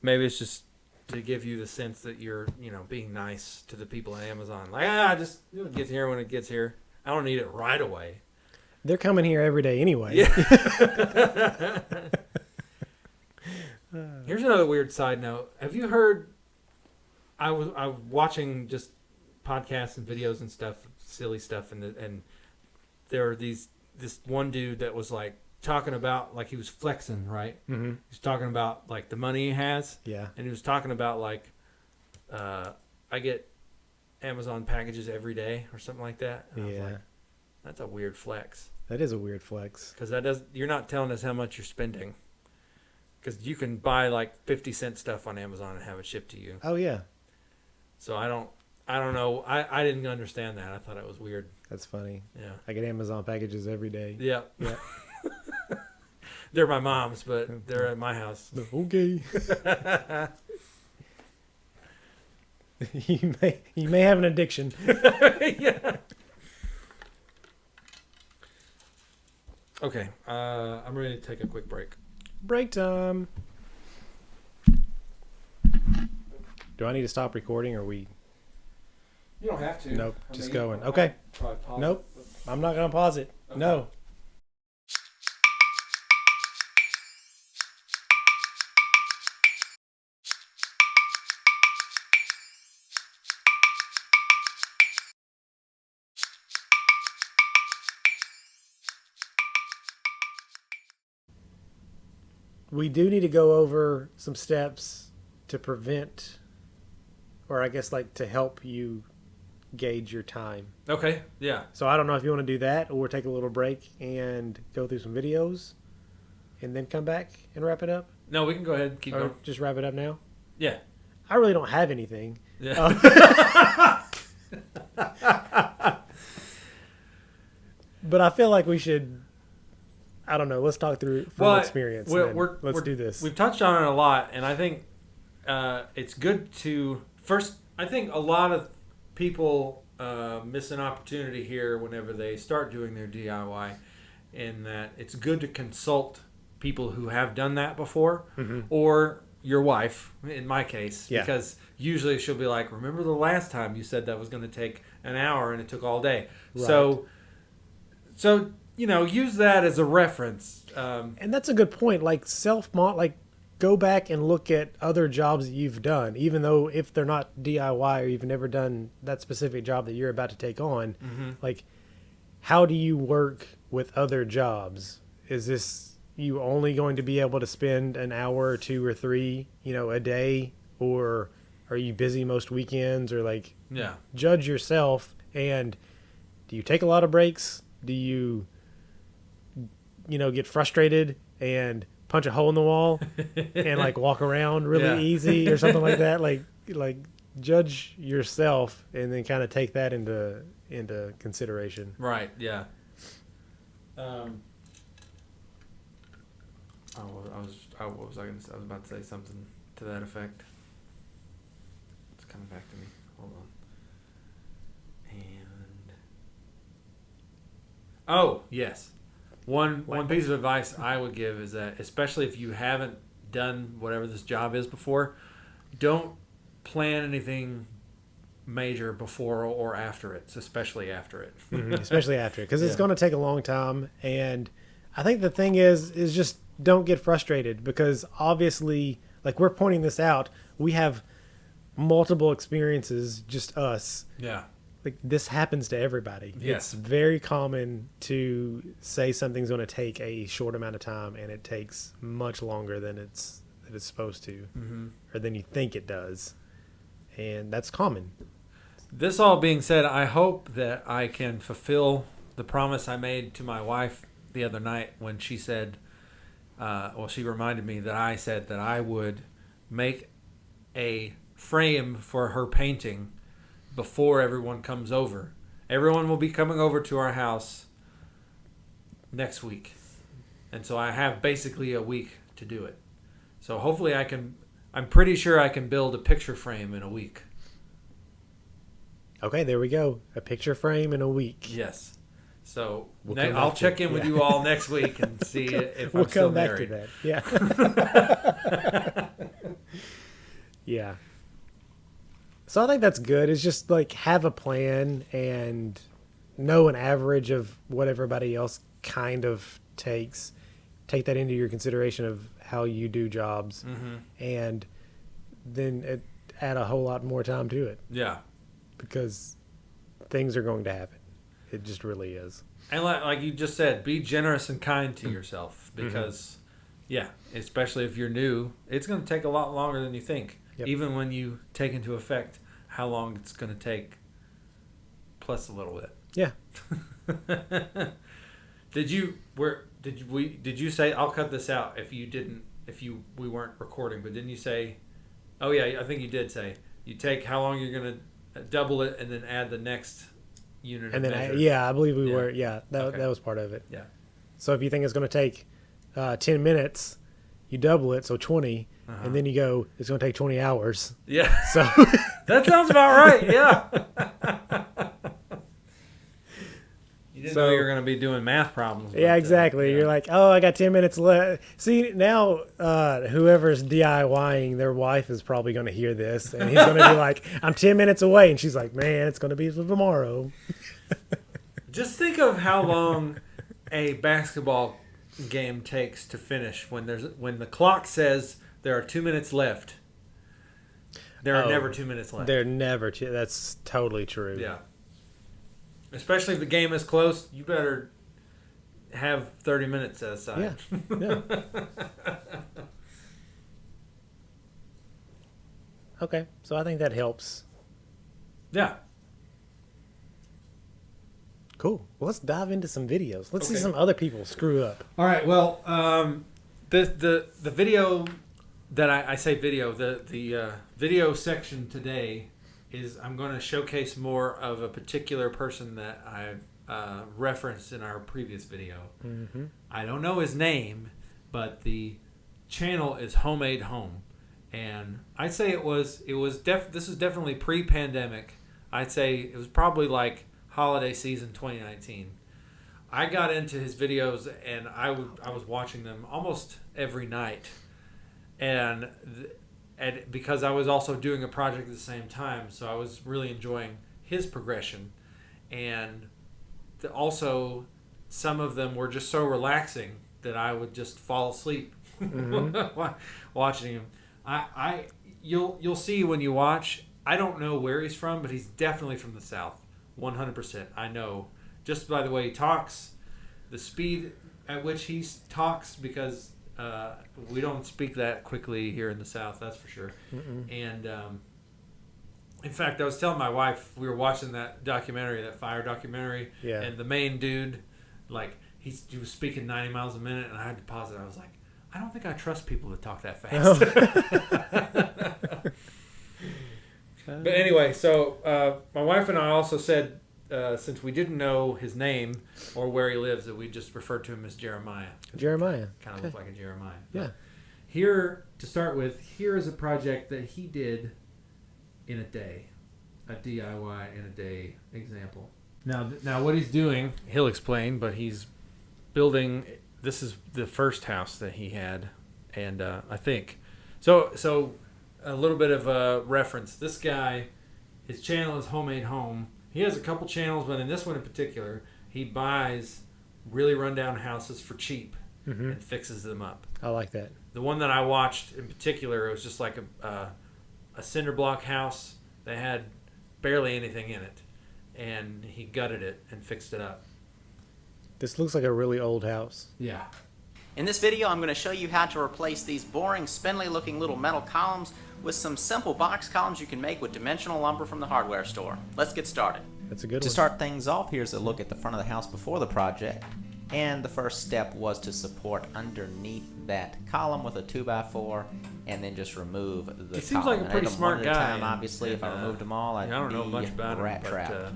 Speaker 1: Maybe it's just to give you the sense that you're, being nice to the people at Amazon. Like, just it gets here when it gets here. I don't need it right away.
Speaker 2: They're coming here every day anyway.
Speaker 1: Yeah. Here's another weird side note. Have you heard? I was watching just podcasts and videos and stuff, silly stuff, and there were this one dude that was like talking about, like, he was flexing, right? Mm-hmm. He was talking about like the money he has.
Speaker 2: Yeah.
Speaker 1: And he was talking about like, I get Amazon packages every day or something like that. And I was like, that's a weird flex.
Speaker 2: That is a weird flex.
Speaker 1: Because you're not telling us how much you're spending. Because you can buy like 50-cent stuff on Amazon and have it shipped to you.
Speaker 2: Oh yeah.
Speaker 1: So I don't know. I didn't understand that. I thought it was weird.
Speaker 2: That's funny.
Speaker 1: Yeah.
Speaker 2: I get Amazon packages every day.
Speaker 1: Yeah.
Speaker 2: Yeah.
Speaker 1: They're my mom's, but they're at my house.
Speaker 2: Okay. You may have an addiction.
Speaker 1: Yeah. Okay. I'm ready to take a quick break.
Speaker 2: Break time. Do I need to stop recording, or we?
Speaker 1: You don't have to.
Speaker 2: Nope. Just going. Okay. Nope. I'm not gonna pause it. Okay. No. We do need to go over some steps to prevent, or I guess like to help you gauge your time.
Speaker 1: Okay, yeah.
Speaker 2: So I don't know if you want to do that or take a little break and go through some videos and then come back and wrap it up.
Speaker 1: No, we can go ahead and keep going.
Speaker 2: Just wrap it up now?
Speaker 1: Yeah.
Speaker 2: I really don't have anything.
Speaker 1: Yeah.
Speaker 2: But I feel like we should, I don't know, let's talk through from experience. Let's do this.
Speaker 1: We've touched on it a lot, and I think it's good to, first, I think a lot of people miss an opportunity here whenever they start doing their DIY, in that it's good to consult people who have done that before, or your wife, in my case, because usually she'll be like, remember the last time you said that was going to take an hour and it took all day. Right. So use that as a reference.
Speaker 2: And that's a good point. Like go back and look at other jobs that you've done, even though if they're not DIY or you've never done that specific job that you're about to take on. Like, how do you work with other jobs? Is this you only going to be able to spend an hour or 2 or 3, a day, or are you busy most weekends? Or like, judge yourself. And do you take a lot of breaks? Do you, get frustrated and punch a hole in the wall and like walk around really easy or something like that? Like judge yourself and then kind of take that into consideration.
Speaker 1: Right. Yeah. What was I going to say? I was about to say something to that effect. It's coming back to me. Hold on. And yes, one piece of advice I would give is that, especially if you haven't done whatever this job is before, don't plan anything major before or after it, especially after it.
Speaker 2: Especially after it, because it's going to take a long time. And I think the thing is just don't get frustrated, because obviously, like, we're pointing this out, we have multiple experiences, just us.
Speaker 1: Yeah.
Speaker 2: Like, this happens to everybody.
Speaker 1: Yes.
Speaker 2: It's very common to say something's going to take a short amount of time, and it takes much longer than it's supposed to, or than you think it does. And that's common.
Speaker 1: This all being said, I hope that I can fulfill the promise I made to my wife the other night when she said, she reminded me that I said that I would make a frame for her painting before everyone comes over. Everyone will be coming over to our house next week. And so I have basically a week to do it. So hopefully I'm pretty sure I can build a picture frame in a week.
Speaker 2: Okay, there we go. A picture frame in a week.
Speaker 1: Yes. So I'll check in with you all next week and see if I'm still married.
Speaker 2: We'll come back to that. Yeah. Yeah. So I think that's good. It's just like have a plan and know an average of what everybody else kind of takes. Take that into your consideration of how you do jobs, and then add a whole lot more time to it.
Speaker 1: Yeah. Because
Speaker 2: things are going to happen. It just really is.
Speaker 1: And like you just said, be generous and kind to yourself, because, especially if you're new, it's going to take a lot longer than you think. Yep. Even when you take into effect how long it's going to take, plus a little bit.
Speaker 2: Yeah.
Speaker 1: Did you say, I'll cut this out we weren't recording, but didn't you say, oh yeah, I think you did say, you take how long you're going to double it and then add the next unit
Speaker 2: and
Speaker 1: of
Speaker 2: then
Speaker 1: measure.
Speaker 2: I believe we were, that was part of it.
Speaker 1: Yeah.
Speaker 2: So if you think it's going to take 10 minutes, you double it, so 20, and then you go, it's going to take 20 hours.
Speaker 1: Yeah.
Speaker 2: So
Speaker 1: that sounds about right. Yeah. You didn't know you were going to be doing math problems.
Speaker 2: Yeah, exactly. You're like, oh, I got 10 minutes left. See, now whoever's DIYing, their wife is probably going to hear this, and he's going to be like, I'm 10 minutes away. And she's like, man, it's going to be tomorrow.
Speaker 1: Just think of how long a basketball game takes to finish when the clock says there are 2 minutes left. There are never 2 minutes left.
Speaker 2: There are never two. That's totally true.
Speaker 1: Yeah. Especially if the game is close, you better have 30 minutes set aside.
Speaker 2: Yeah. Okay, so I think that helps.
Speaker 1: Yeah.
Speaker 2: Cool. Well, let's dive into some videos. Let's see some other people screw up.
Speaker 1: All right. Well, the video that I say video, the video section today is I'm going to showcase more of a particular person that I referenced in our previous video.
Speaker 2: Mm-hmm.
Speaker 1: I don't know his name, but the channel is Homemade Home, and I'd say this is definitely pre-pandemic. I'd say it was probably like holiday season 2019. I got into his videos and I was watching them almost every night, and because I was also doing a project at the same time, so I was really enjoying his progression, and also some of them were just so relaxing that I would just fall asleep watching him. You'll see when you watch. I don't know where he's from, but he's definitely from the South, 100%. I know just by the way he talks, the speed at which he talks, because we don't speak that quickly here in the South, that's for sure. And in fact, I was telling my wife, we were watching that documentary, that fire documentary, and the main dude, like, he was speaking 90 miles a minute, and I had to pause it. I was like, I don't think I trust people that talk that fast. But anyway, so my wife and I also said, since we didn't know his name or where he lives, that we just referred to him as Jeremiah.
Speaker 2: Jeremiah.
Speaker 1: Kind of looked like a Jeremiah.
Speaker 2: Yeah.
Speaker 1: Here, to start with, here is a project that he did in a day. A DIY in a day example. Now what he's doing, he'll explain, but he's building, this is the first house that he had, and I think. So a little bit of a reference. This guy, his channel is Homemade Home. He has a couple channels, but in this one in particular, he buys really rundown houses for cheap and fixes them up.
Speaker 2: I like that.
Speaker 1: The one that I watched in particular, it was just like a cinder block house that had barely anything in it, and he gutted it and fixed it up.
Speaker 2: This looks like a really old house.
Speaker 1: Yeah.
Speaker 3: In this video, I'm going to show you how to replace these boring, spindly looking little metal columns with some simple box columns you can make with dimensional lumber from the hardware store. Let's get started.
Speaker 2: That's a good one.
Speaker 3: To start things off, here's a look at the front of the house before the project. And the first step was to support underneath that column with a 2x4 and then just remove the column.
Speaker 1: He seems like a pretty smart guy.
Speaker 3: Time, obviously, if I removed them all, I'd
Speaker 1: I don't know
Speaker 3: be
Speaker 1: much about
Speaker 3: rat
Speaker 1: him,
Speaker 3: trapped.
Speaker 1: but,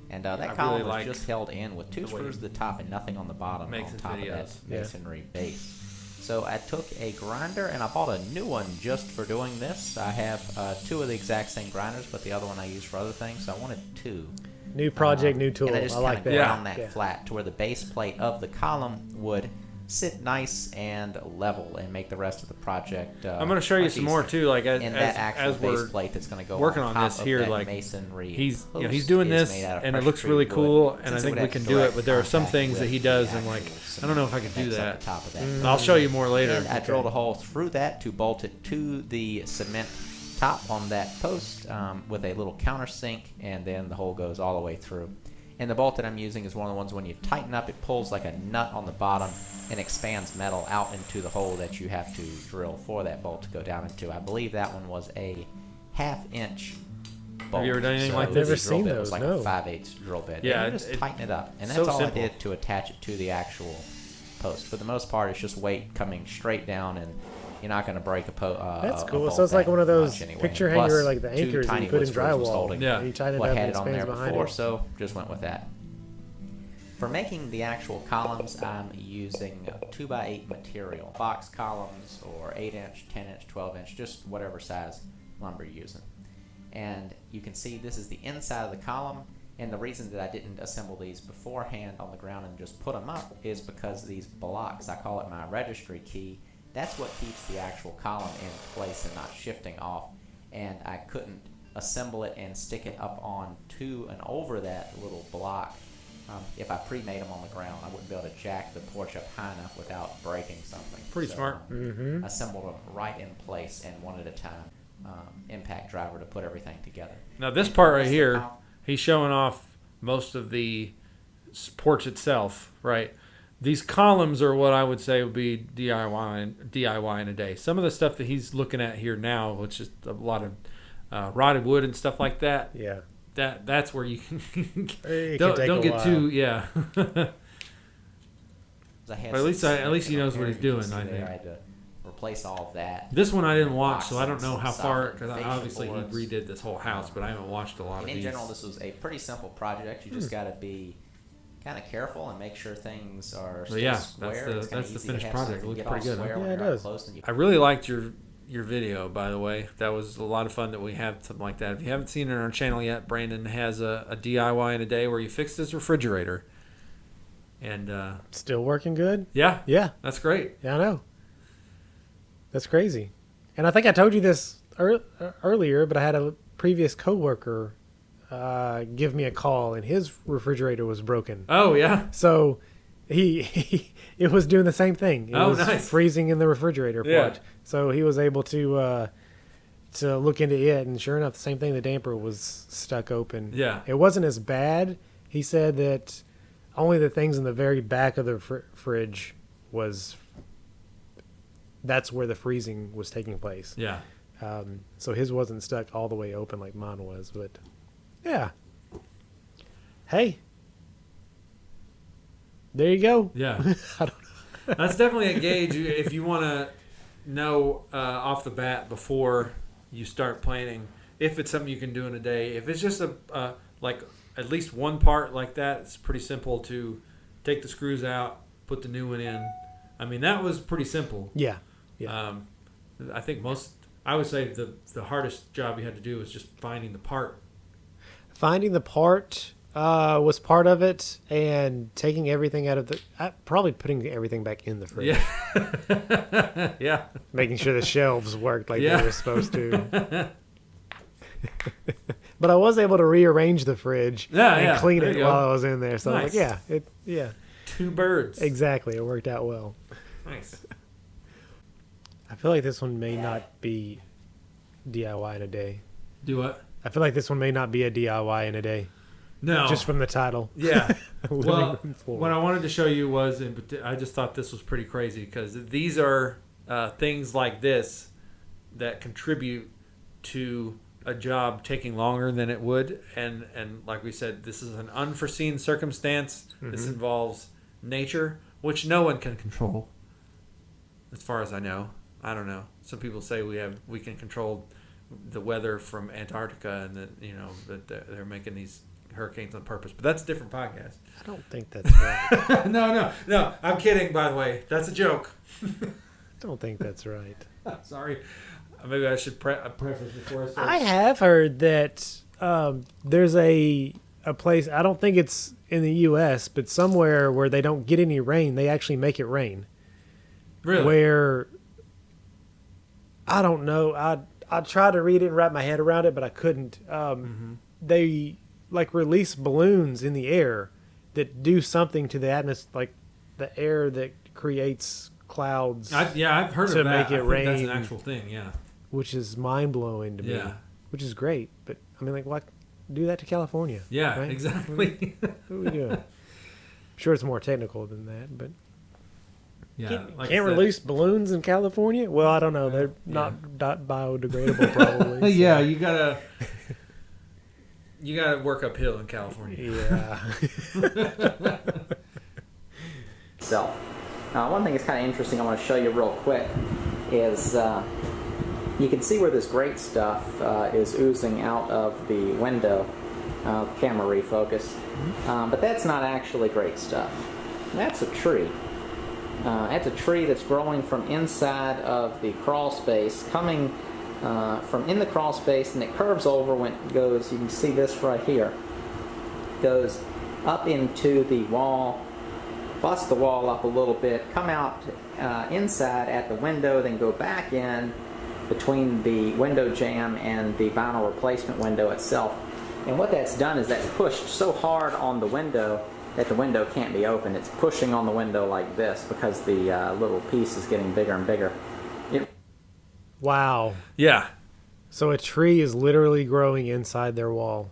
Speaker 3: and that
Speaker 1: I
Speaker 3: column
Speaker 1: really
Speaker 3: was
Speaker 1: like
Speaker 3: just held in with 2 screws at the top and nothing on the bottom
Speaker 1: Makes
Speaker 3: on
Speaker 1: his
Speaker 3: top of that
Speaker 1: videos.
Speaker 3: masonry base. So I took a grinder and I bought a new one just for doing this. I have 2 of the exact same grinders, but the other one I use for other things, so I wanted 2.
Speaker 2: New project, new tool.
Speaker 3: And I just
Speaker 2: like that.
Speaker 3: ground that flat to where the base plate of the column would sit nice and level and make the rest of the project.
Speaker 1: I'm going to show you some more too, like
Speaker 3: that actual
Speaker 1: as
Speaker 3: base
Speaker 1: we're
Speaker 3: plate that's going to go
Speaker 1: working
Speaker 3: on
Speaker 1: on
Speaker 3: top
Speaker 1: this
Speaker 3: of
Speaker 1: here.
Speaker 3: that
Speaker 1: Like
Speaker 3: masonry.
Speaker 1: he's
Speaker 3: Post
Speaker 1: doing
Speaker 3: is
Speaker 1: this,
Speaker 3: made out of
Speaker 1: and it
Speaker 3: fresh
Speaker 1: looks
Speaker 3: treated
Speaker 1: really
Speaker 3: wood.
Speaker 1: cool, and I
Speaker 3: Since it
Speaker 1: think
Speaker 3: would
Speaker 1: we
Speaker 3: have
Speaker 1: can do it. But there are some
Speaker 3: direct
Speaker 1: things that he does,
Speaker 3: contact
Speaker 1: and like
Speaker 3: with
Speaker 1: I don't know if I could do
Speaker 3: cements on
Speaker 1: that.
Speaker 3: the top of that.
Speaker 1: And I'll show you more later.
Speaker 3: And I drilled a hole through that to bolt it to the cement top on that post with a little countersink, and then the hole goes all the way through. And the bolt that I'm using is one of the ones when you tighten up, it pulls like a nut on the bottom and expands metal out into the hole that you have to drill for that bolt to go down into. I believe that one was a 1/2 inch bolt.
Speaker 1: Have you ever done anything
Speaker 3: so
Speaker 1: like
Speaker 3: the
Speaker 1: this?
Speaker 2: Never
Speaker 3: drill
Speaker 2: seen
Speaker 3: bit
Speaker 2: those,
Speaker 3: was like
Speaker 2: no.
Speaker 3: a 5/8 drill bit.
Speaker 1: Yeah,
Speaker 3: and you just tighten it up. And that's
Speaker 1: so
Speaker 3: all
Speaker 1: simple.
Speaker 3: I did to attach it to the actual post. For the most part, it's just weight coming straight down, and you're not going to break
Speaker 2: That's
Speaker 3: a
Speaker 2: cool.
Speaker 3: bolt
Speaker 2: So it's like
Speaker 3: that
Speaker 2: one of those
Speaker 3: much anyway.
Speaker 2: picture
Speaker 3: Plus,
Speaker 2: hanger, like the
Speaker 3: 2
Speaker 2: anchors that
Speaker 3: tiny
Speaker 2: you put
Speaker 3: wood
Speaker 2: in
Speaker 3: screws was
Speaker 2: drywall.
Speaker 3: holding
Speaker 1: Yeah.
Speaker 2: And you tighten it
Speaker 3: what
Speaker 2: up
Speaker 3: had
Speaker 2: and
Speaker 3: it on
Speaker 2: expands
Speaker 3: there
Speaker 2: behind
Speaker 3: before,
Speaker 2: it.
Speaker 3: so just went with that. For making the actual columns, I'm using 2x8 material. Box columns or 8-inch, 10-inch, 12-inch, just whatever size lumber you're using. And you can see this is the inside of the column, and the reason that I didn't assemble these beforehand on the ground and just put them up is because these blocks, I call it my registry key, that's what keeps the actual column in place and not shifting off. And I couldn't assemble it and stick it up on to and over that little block. If I pre-made them on the ground, I wouldn't be able to jack the porch up high enough without breaking something.
Speaker 1: Pretty smart.
Speaker 3: Assembled them right in place and one at a time. Impact driver to put everything together.
Speaker 1: Now this part right here, he's showing off most of the porch itself, right? These columns are what I would say would be DIY in a day. Some of the stuff that he's looking at here now, which is a lot of rotted wood and stuff like that.
Speaker 2: Yeah.
Speaker 1: That's where you can
Speaker 2: It
Speaker 1: don't
Speaker 2: can take a
Speaker 1: get
Speaker 2: while.
Speaker 1: too But
Speaker 3: At
Speaker 1: at least he knows what he's doing. I think.
Speaker 3: I had to replace all of that.
Speaker 1: This one I didn't watch, so I don't know
Speaker 3: Boxes,
Speaker 1: how
Speaker 3: some
Speaker 1: far.
Speaker 3: solid
Speaker 1: Because
Speaker 3: fascia
Speaker 1: obviously he
Speaker 3: boards.
Speaker 1: redid this whole house, but I haven't watched a lot of
Speaker 3: And in
Speaker 1: these.
Speaker 3: general, this was a pretty simple project. You just got to be kind of careful and make sure things are still
Speaker 1: yeah,
Speaker 3: square.
Speaker 1: that's the-
Speaker 3: It's kinda
Speaker 1: that's the
Speaker 3: easy to
Speaker 1: finished
Speaker 3: have
Speaker 1: project. It
Speaker 3: something
Speaker 1: looks
Speaker 3: get
Speaker 1: pretty
Speaker 3: all
Speaker 1: good, huh?
Speaker 3: square when
Speaker 2: Yeah, it
Speaker 3: you're up
Speaker 2: does.
Speaker 3: close and you
Speaker 1: I really liked your video, by the way. That was a lot of fun that we have something like that. If you haven't seen it on our channel yet, Brandon has a DIY in a day where you fixed his refrigerator. And
Speaker 2: Still working good?
Speaker 1: yeah,
Speaker 2: Yeah.
Speaker 1: that's great.
Speaker 2: Yeah, I know. That's crazy. And I think I told you this earlier, but I had a previous coworker give me a call, and his refrigerator was broken.
Speaker 1: Oh yeah,
Speaker 2: So it was doing the same thing. It was
Speaker 1: nice.
Speaker 2: freezing in the refrigerator
Speaker 1: Yeah.
Speaker 2: part. So he was able to look into it, and sure enough, the same thing. The damper was stuck open.
Speaker 1: Yeah.
Speaker 2: It wasn't as bad. He said that only the things in the very back of the fridge that's where the freezing was taking place.
Speaker 1: Yeah.
Speaker 2: So his wasn't stuck all the way open like mine was, but yeah. Hey, there you go.
Speaker 1: Yeah.
Speaker 2: I don't know.
Speaker 1: That's definitely a gauge if you want to know off the bat before you start planning if it's something you can do in a day. If it's just like at least one part like that, it's pretty simple to take the screws out, put the new one in. I mean, that was pretty simple.
Speaker 2: Yeah.
Speaker 1: I think I would say the hardest job you had to do was just finding the part.
Speaker 2: Finding the part was part of it, and taking everything out of probably putting everything back in the fridge.
Speaker 1: Yeah. Yeah.
Speaker 2: Making sure the shelves worked like
Speaker 1: Yeah.
Speaker 2: they were supposed to. But I was able to rearrange the fridge and clean
Speaker 1: There
Speaker 2: it
Speaker 1: you
Speaker 2: while
Speaker 1: go.
Speaker 2: I was in there. So
Speaker 1: Nice.
Speaker 2: I'm like, yeah.
Speaker 1: Two birds.
Speaker 2: Exactly. It worked out well.
Speaker 1: Nice.
Speaker 2: I feel like this one may not be DIY in a day.
Speaker 1: Do what?
Speaker 2: I feel like this one may not be a DIY in a day.
Speaker 1: No.
Speaker 2: Just from the title.
Speaker 1: Yeah.
Speaker 2: Living
Speaker 1: Well,
Speaker 2: room floor.
Speaker 1: what I wanted to show you was, I just thought this was pretty crazy because these are things like this that contribute to a job taking longer than it would. And like we said, this is an unforeseen circumstance.
Speaker 2: Mm-hmm.
Speaker 1: This involves nature, which no one can control, as far as I know. I don't know. Some people say we can control the weather from Antarctica, and that they're making these hurricanes on purpose. But that's a different podcast.
Speaker 2: I don't think that's right.
Speaker 1: No. I'm kidding, by the way. That's a joke.
Speaker 2: I don't think that's right.
Speaker 1: Sorry. Maybe I should preface before I start.
Speaker 2: I have heard that there's a place, I don't think it's in the U.S., but somewhere where they don't get any rain, they actually make it rain.
Speaker 1: Really?
Speaker 2: Where, I don't know, I tried to read it and wrap my head around it, but I couldn't. They like release balloons in the air that do something to the atmosphere, like the air that creates clouds,
Speaker 1: I've heard
Speaker 2: to
Speaker 1: of that.
Speaker 2: make it
Speaker 1: I think that's
Speaker 2: rain.
Speaker 1: an actual thing, yeah.
Speaker 2: which is mind-blowing to me,
Speaker 1: Yeah.
Speaker 2: which is great. But, I mean, like, why do that to California?
Speaker 1: Yeah,
Speaker 2: right?
Speaker 1: exactly.
Speaker 2: What are we doing? I'm sure it's more technical than that, but
Speaker 1: Yeah,
Speaker 2: can't
Speaker 1: like I said-
Speaker 2: release balloons in California? Well, I don't know. They're not biodegradable, probably. so.
Speaker 1: Yeah, you gotta work uphill in California.
Speaker 2: Yeah.
Speaker 3: itself. One thing that's kind of interesting I want to show you real quick is you can see where this great stuff is oozing out of the window. Camera refocus. But that's not actually great stuff. That's a tree. That's a tree that's growing from inside of the crawl space, coming from in the crawl space, and it curves over when it goes, you can see this right here, goes up into the wall, bust the wall up a little bit, come out inside at the window, then go back in between the window jamb and the vinyl replacement window itself. And what that's done is that's pushed so hard on the window that the window can't be opened. It's pushing on the window like this because the little piece is getting bigger and bigger.
Speaker 2: Wow.
Speaker 1: Yeah.
Speaker 2: So a tree is literally growing inside their wall.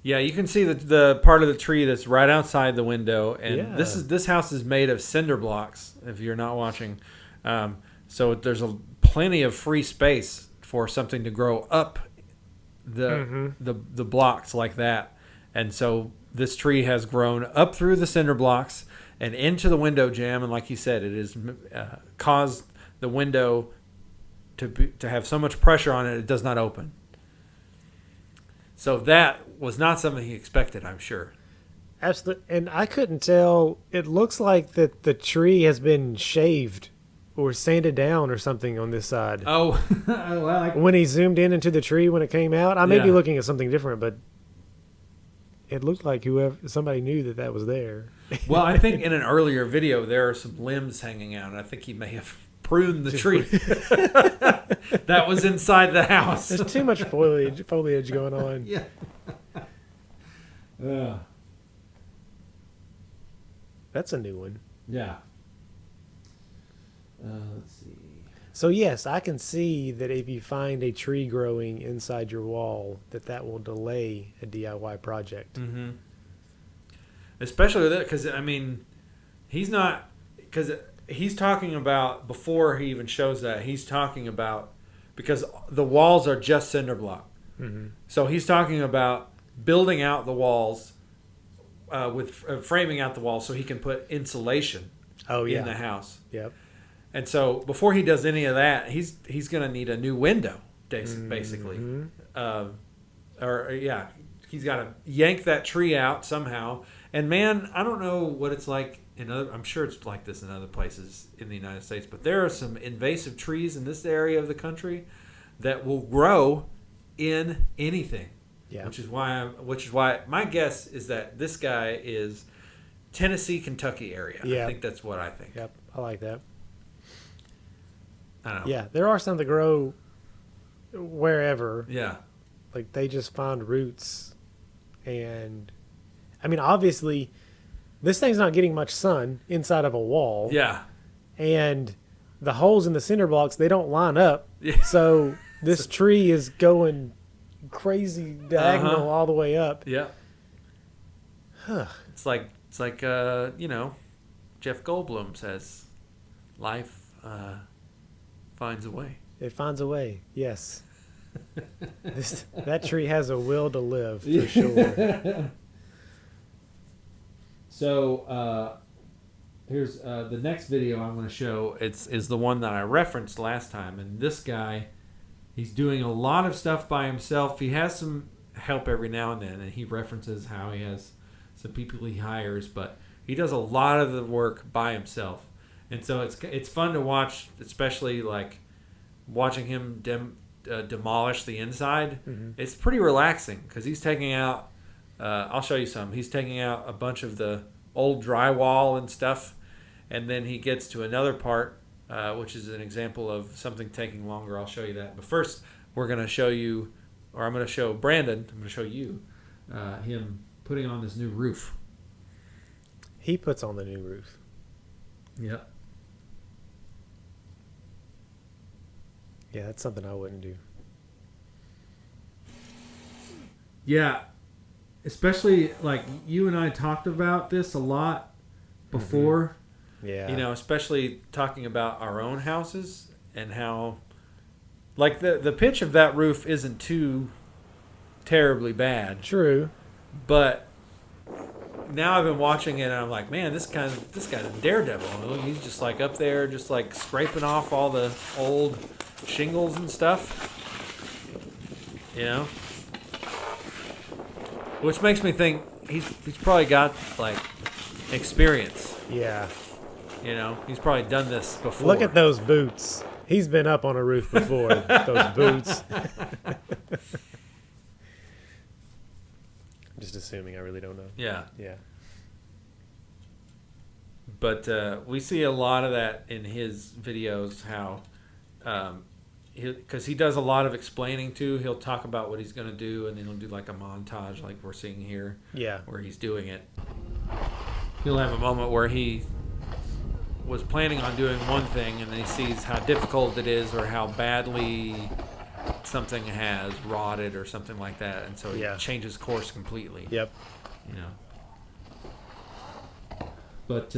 Speaker 1: Yeah, you can see the part of the tree that's right outside the window, and
Speaker 2: Yeah.
Speaker 1: this house is made of cinder blocks. If you're not watching, so there's plenty of free space for something to grow up the blocks like that, and so this tree has grown up through the cinder blocks and into the window jamb, and like you said, it has caused the window to have so much pressure on it does not open. So that was not something he expected, I'm sure.
Speaker 2: Absolutely. And I couldn't tell. It looks like that the tree has been shaved or sanded down or something on this side.
Speaker 1: Oh, well,
Speaker 2: When he zoomed in into the tree when it came out, I may be
Speaker 1: Yeah.
Speaker 2: looking at something different, but it looked like somebody knew that was there.
Speaker 1: well, I think in an earlier video there are some limbs hanging out, and I think he may have pruned the tree that was inside the house.
Speaker 2: There's too much foliage going on.
Speaker 1: Yeah.
Speaker 2: That's a new one.
Speaker 1: Yeah. Let's see.
Speaker 2: So yes, I can see that if you find a tree growing inside your wall, that will delay a DIY project.
Speaker 1: Mm-hmm. Especially with it, because I mean, he's not, because he's talking about, before he even shows that, he's talking about, because the walls are just cinder block.
Speaker 2: Mm-hmm.
Speaker 1: So he's talking about building out the walls with framing out the walls so he can put insulation in the house.
Speaker 2: Yep.
Speaker 1: And so before he does any of that, he's going to need a new window, basically.
Speaker 2: Mm-hmm.
Speaker 1: He's got to yank that tree out somehow. And man, I don't know what it's like in other. I'm sure it's like this in other places in the United States, but there are some invasive trees in this area of the country that will grow in anything.
Speaker 2: Yeah.
Speaker 1: Which is why my guess is that this guy is Tennessee, Kentucky area.
Speaker 2: Yeah.
Speaker 1: I think that's what I think.
Speaker 2: Yep. I like that.
Speaker 1: I don't know.
Speaker 2: Yeah, there are some that grow wherever.
Speaker 1: Yeah.
Speaker 2: Like they just find roots, and I mean, obviously, this thing's not getting much sun inside of a wall.
Speaker 1: Yeah.
Speaker 2: And the holes in the cinder blocks, they don't line up.
Speaker 1: Yeah.
Speaker 2: So this tree is going crazy diagonal all the way up.
Speaker 1: Yeah.
Speaker 2: Huh.
Speaker 1: It's like Jeff Goldblum says, life finds a way.
Speaker 2: It finds a way. Yes. That tree has a will to live for sure.
Speaker 1: So here's the next video I'm going to show. Is the one that I referenced last time, and this guy, he's doing a lot of stuff by himself. He has some help every now and then, and he references how he has some people he hires, but he does a lot of the work by himself. And so it's fun to watch, especially like watching him demolish the inside.
Speaker 2: Mm-hmm.
Speaker 1: It's pretty relaxing because he's taking out. I'll show you some. He's taking out a bunch of the old drywall and stuff, and then he gets to another part, which is an example of something taking longer. I'll show you that. But first, we're going to show you, or I'm going to show Brandon. I'm going to show you him putting on this new roof.
Speaker 2: He puts on the new roof.
Speaker 1: Yep.
Speaker 2: Yeah, that's something I wouldn't do.
Speaker 1: Yeah, especially like you and I talked about this a lot before.
Speaker 2: Mm-hmm. Yeah.
Speaker 1: You know, especially talking about our own houses and how, like the pitch of that roof isn't too terribly bad.
Speaker 2: True.
Speaker 1: But now I've been watching it and I'm like, man, this guy's a daredevil. He's just like up there, just like scraping off all the old shingles and stuff. You know? Which makes me think he's probably got like experience.
Speaker 2: Yeah.
Speaker 1: You know, he's probably done this before.
Speaker 2: Look at those boots. He's been up on a roof before. Those boots. I'm just assuming. I really don't know.
Speaker 1: Yeah.
Speaker 2: Yeah.
Speaker 1: But we see a lot of that in his videos, how because he does a lot of explaining too. He'll talk about what he's going to do, and then he'll do like a montage like we're seeing here.
Speaker 2: Yeah.
Speaker 1: Where he's doing it. He'll have a moment where he was planning on doing one thing, and then he sees how difficult it is or how badly something has rotted or something like that, and so he changes course completely.
Speaker 2: Yep.
Speaker 1: You know. But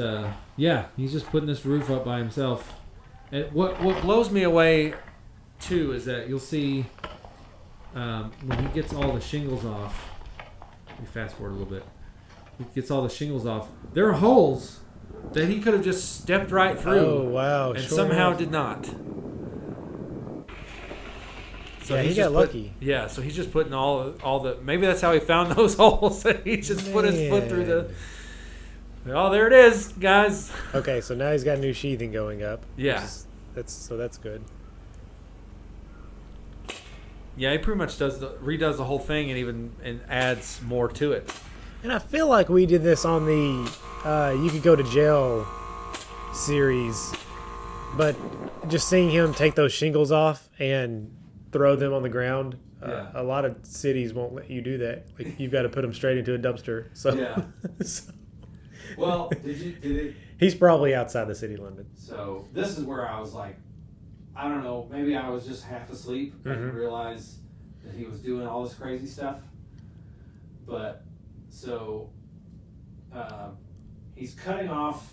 Speaker 1: he's just putting this roof up by himself. And what blows me away too is that you'll see when he gets all the shingles off. Let me fast forward a little bit. He gets all the shingles off. There are holes that he could have just stepped right through.
Speaker 2: Oh wow!
Speaker 1: And somehow did not.
Speaker 2: So he got lucky.
Speaker 1: Yeah, so he's just putting all the. Maybe that's how he found those holes. He just put his foot through the. Oh, there it is, guys.
Speaker 2: Okay, so now he's got new sheathing going up.
Speaker 1: Yeah,
Speaker 2: that's good.
Speaker 1: Yeah, he pretty much redoes the whole thing and adds more to it.
Speaker 2: And I feel like we did this on the You Could Go to Jail series, but just seeing him take those shingles off and throw them on the ground. A lot of cities won't let you do that. Like you've got to put them straight into a dumpster. So,
Speaker 1: yeah. Well, did it?
Speaker 2: He's probably outside the city limits.
Speaker 1: So this is where I was like, I don't know, maybe I was just half asleep. I didn't realize that he was doing all this crazy stuff. But so he's cutting off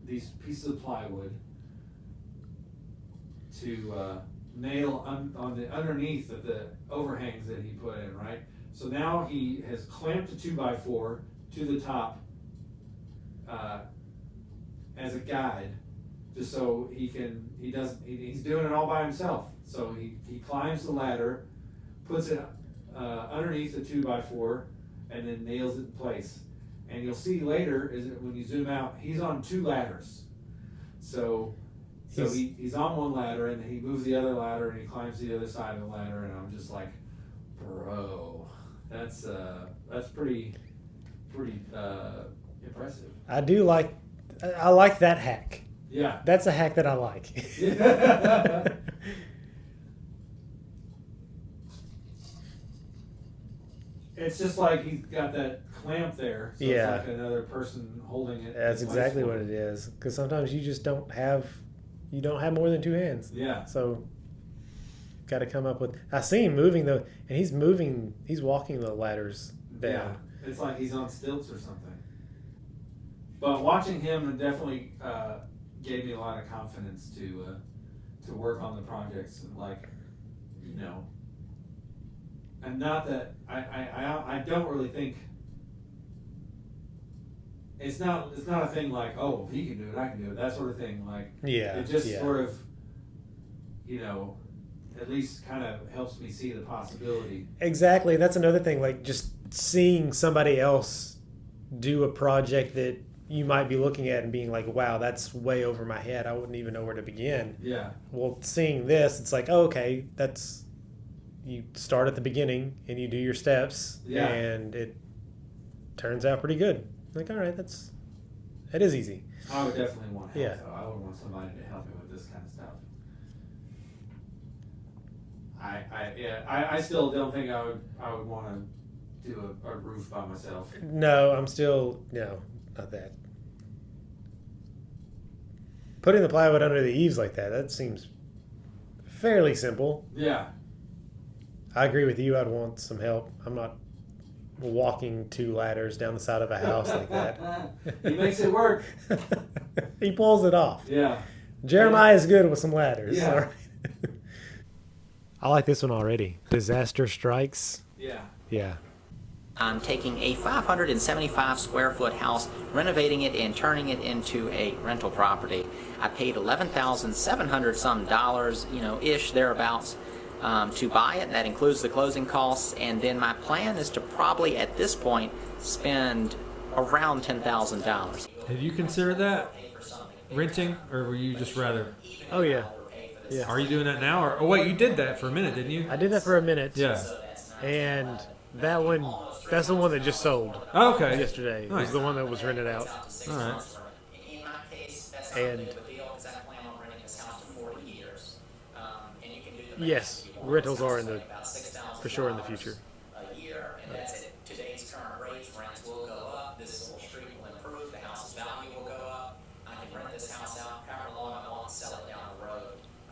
Speaker 1: these pieces of plywood to nail on the underneath of the overhangs that he put in, right? So now he has clamped a 2x4 to the top as a guide, just so he's doing it all by himself. So he climbs the ladder, puts it underneath the 2x4, and then nails it in place. And you'll see later is that when you zoom out, he's on 2 ladders. So he's on one ladder, and he moves the other ladder, and he climbs the other side of the ladder, and I'm just like, bro, that's pretty impressive.
Speaker 2: I like that hack.
Speaker 1: Yeah.
Speaker 2: That's a hack that I like.
Speaker 1: It's just like he's got that clamp there, so
Speaker 2: Yeah.
Speaker 1: it's like another person holding it.
Speaker 2: That's exactly what it is. Because sometimes you just don't have more than 2 hands.
Speaker 1: Yeah.
Speaker 2: So, got to come up with. I see him moving though, and he's walking the ladders down.
Speaker 1: Yeah. It's like he's on stilts or something. But watching him definitely gave me a lot of confidence to work on the projects, and and not that I don't really think it's not a thing like, oh, he can do it, I can do it, that sort of thing. Like,
Speaker 2: Yeah.
Speaker 1: it just sort of, at least kind of helps me see the possibility.
Speaker 2: Exactly. That's another thing. Like just seeing somebody else do a project that you might be looking at and being like, wow, that's way over my head. I wouldn't even know where to begin.
Speaker 1: Yeah.
Speaker 2: Well, seeing this, it's like, oh, okay, you start at the beginning and you do your steps,
Speaker 1: Yeah.
Speaker 2: and it turns out pretty good. Like, all right, it is easy.
Speaker 1: I would definitely want help.
Speaker 2: Yeah.
Speaker 1: Though. I would want somebody to help me with this kind of stuff. I still don't think I would want to do a roof by myself.
Speaker 2: No, not that. Putting the plywood under the eaves like that seems fairly simple.
Speaker 1: Yeah.
Speaker 2: I agree with you. I'd want some help. I'm not walking 2 ladders down the side of a house like that.
Speaker 1: He makes it work.
Speaker 2: He pulls it off.
Speaker 1: Yeah.
Speaker 2: Jeremiah is good with some ladders.
Speaker 1: Yeah.
Speaker 2: All right. I like this one already. Disaster strikes.
Speaker 1: Yeah.
Speaker 2: Yeah.
Speaker 3: I'm taking a 575 square foot house, renovating it and turning it into a rental property. I paid $11,700 some dollars, ish thereabouts, to buy it. That includes the closing costs, and then my plan is to probably at this point spend around $10,000.
Speaker 4: Have you considered that renting, or were you just rather?
Speaker 2: Oh yeah. Yeah.
Speaker 4: Are you doing that now, or wait, you did that for a minute, didn't you?
Speaker 2: I did that for a minute.
Speaker 4: Yeah.
Speaker 2: And that's the one that just sold
Speaker 4: Oh, okay.
Speaker 2: yesterday. It was
Speaker 4: Nice.
Speaker 2: the one that was rented out.
Speaker 4: All right.
Speaker 2: And yes, rentals are for sure in the future.
Speaker 3: A year, and that's at today's current rates. Rents will go up. This little street will improve. The house's value will go up. I can rent this house out however long I want, sell it down the road.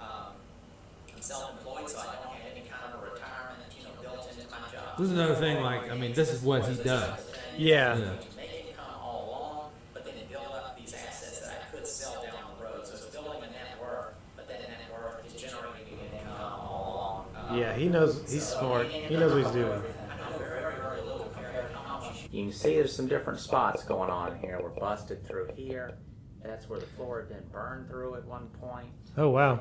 Speaker 3: I'm self-employed, so I don't have any kind of a retirement, built into my job.
Speaker 4: This is another thing. This is what he does.
Speaker 2: Yeah.
Speaker 4: Yeah.
Speaker 3: Make income all along, but then build up these assets that I could sell down the road. So it's building a net worth, but that net worth is generating income all along.
Speaker 2: Yeah, he's smart. He knows what he's doing.
Speaker 3: You can see there's some different spots going on here. We're busted through here. That's where the floor had been burned through at one point.
Speaker 2: Oh, wow.
Speaker 3: And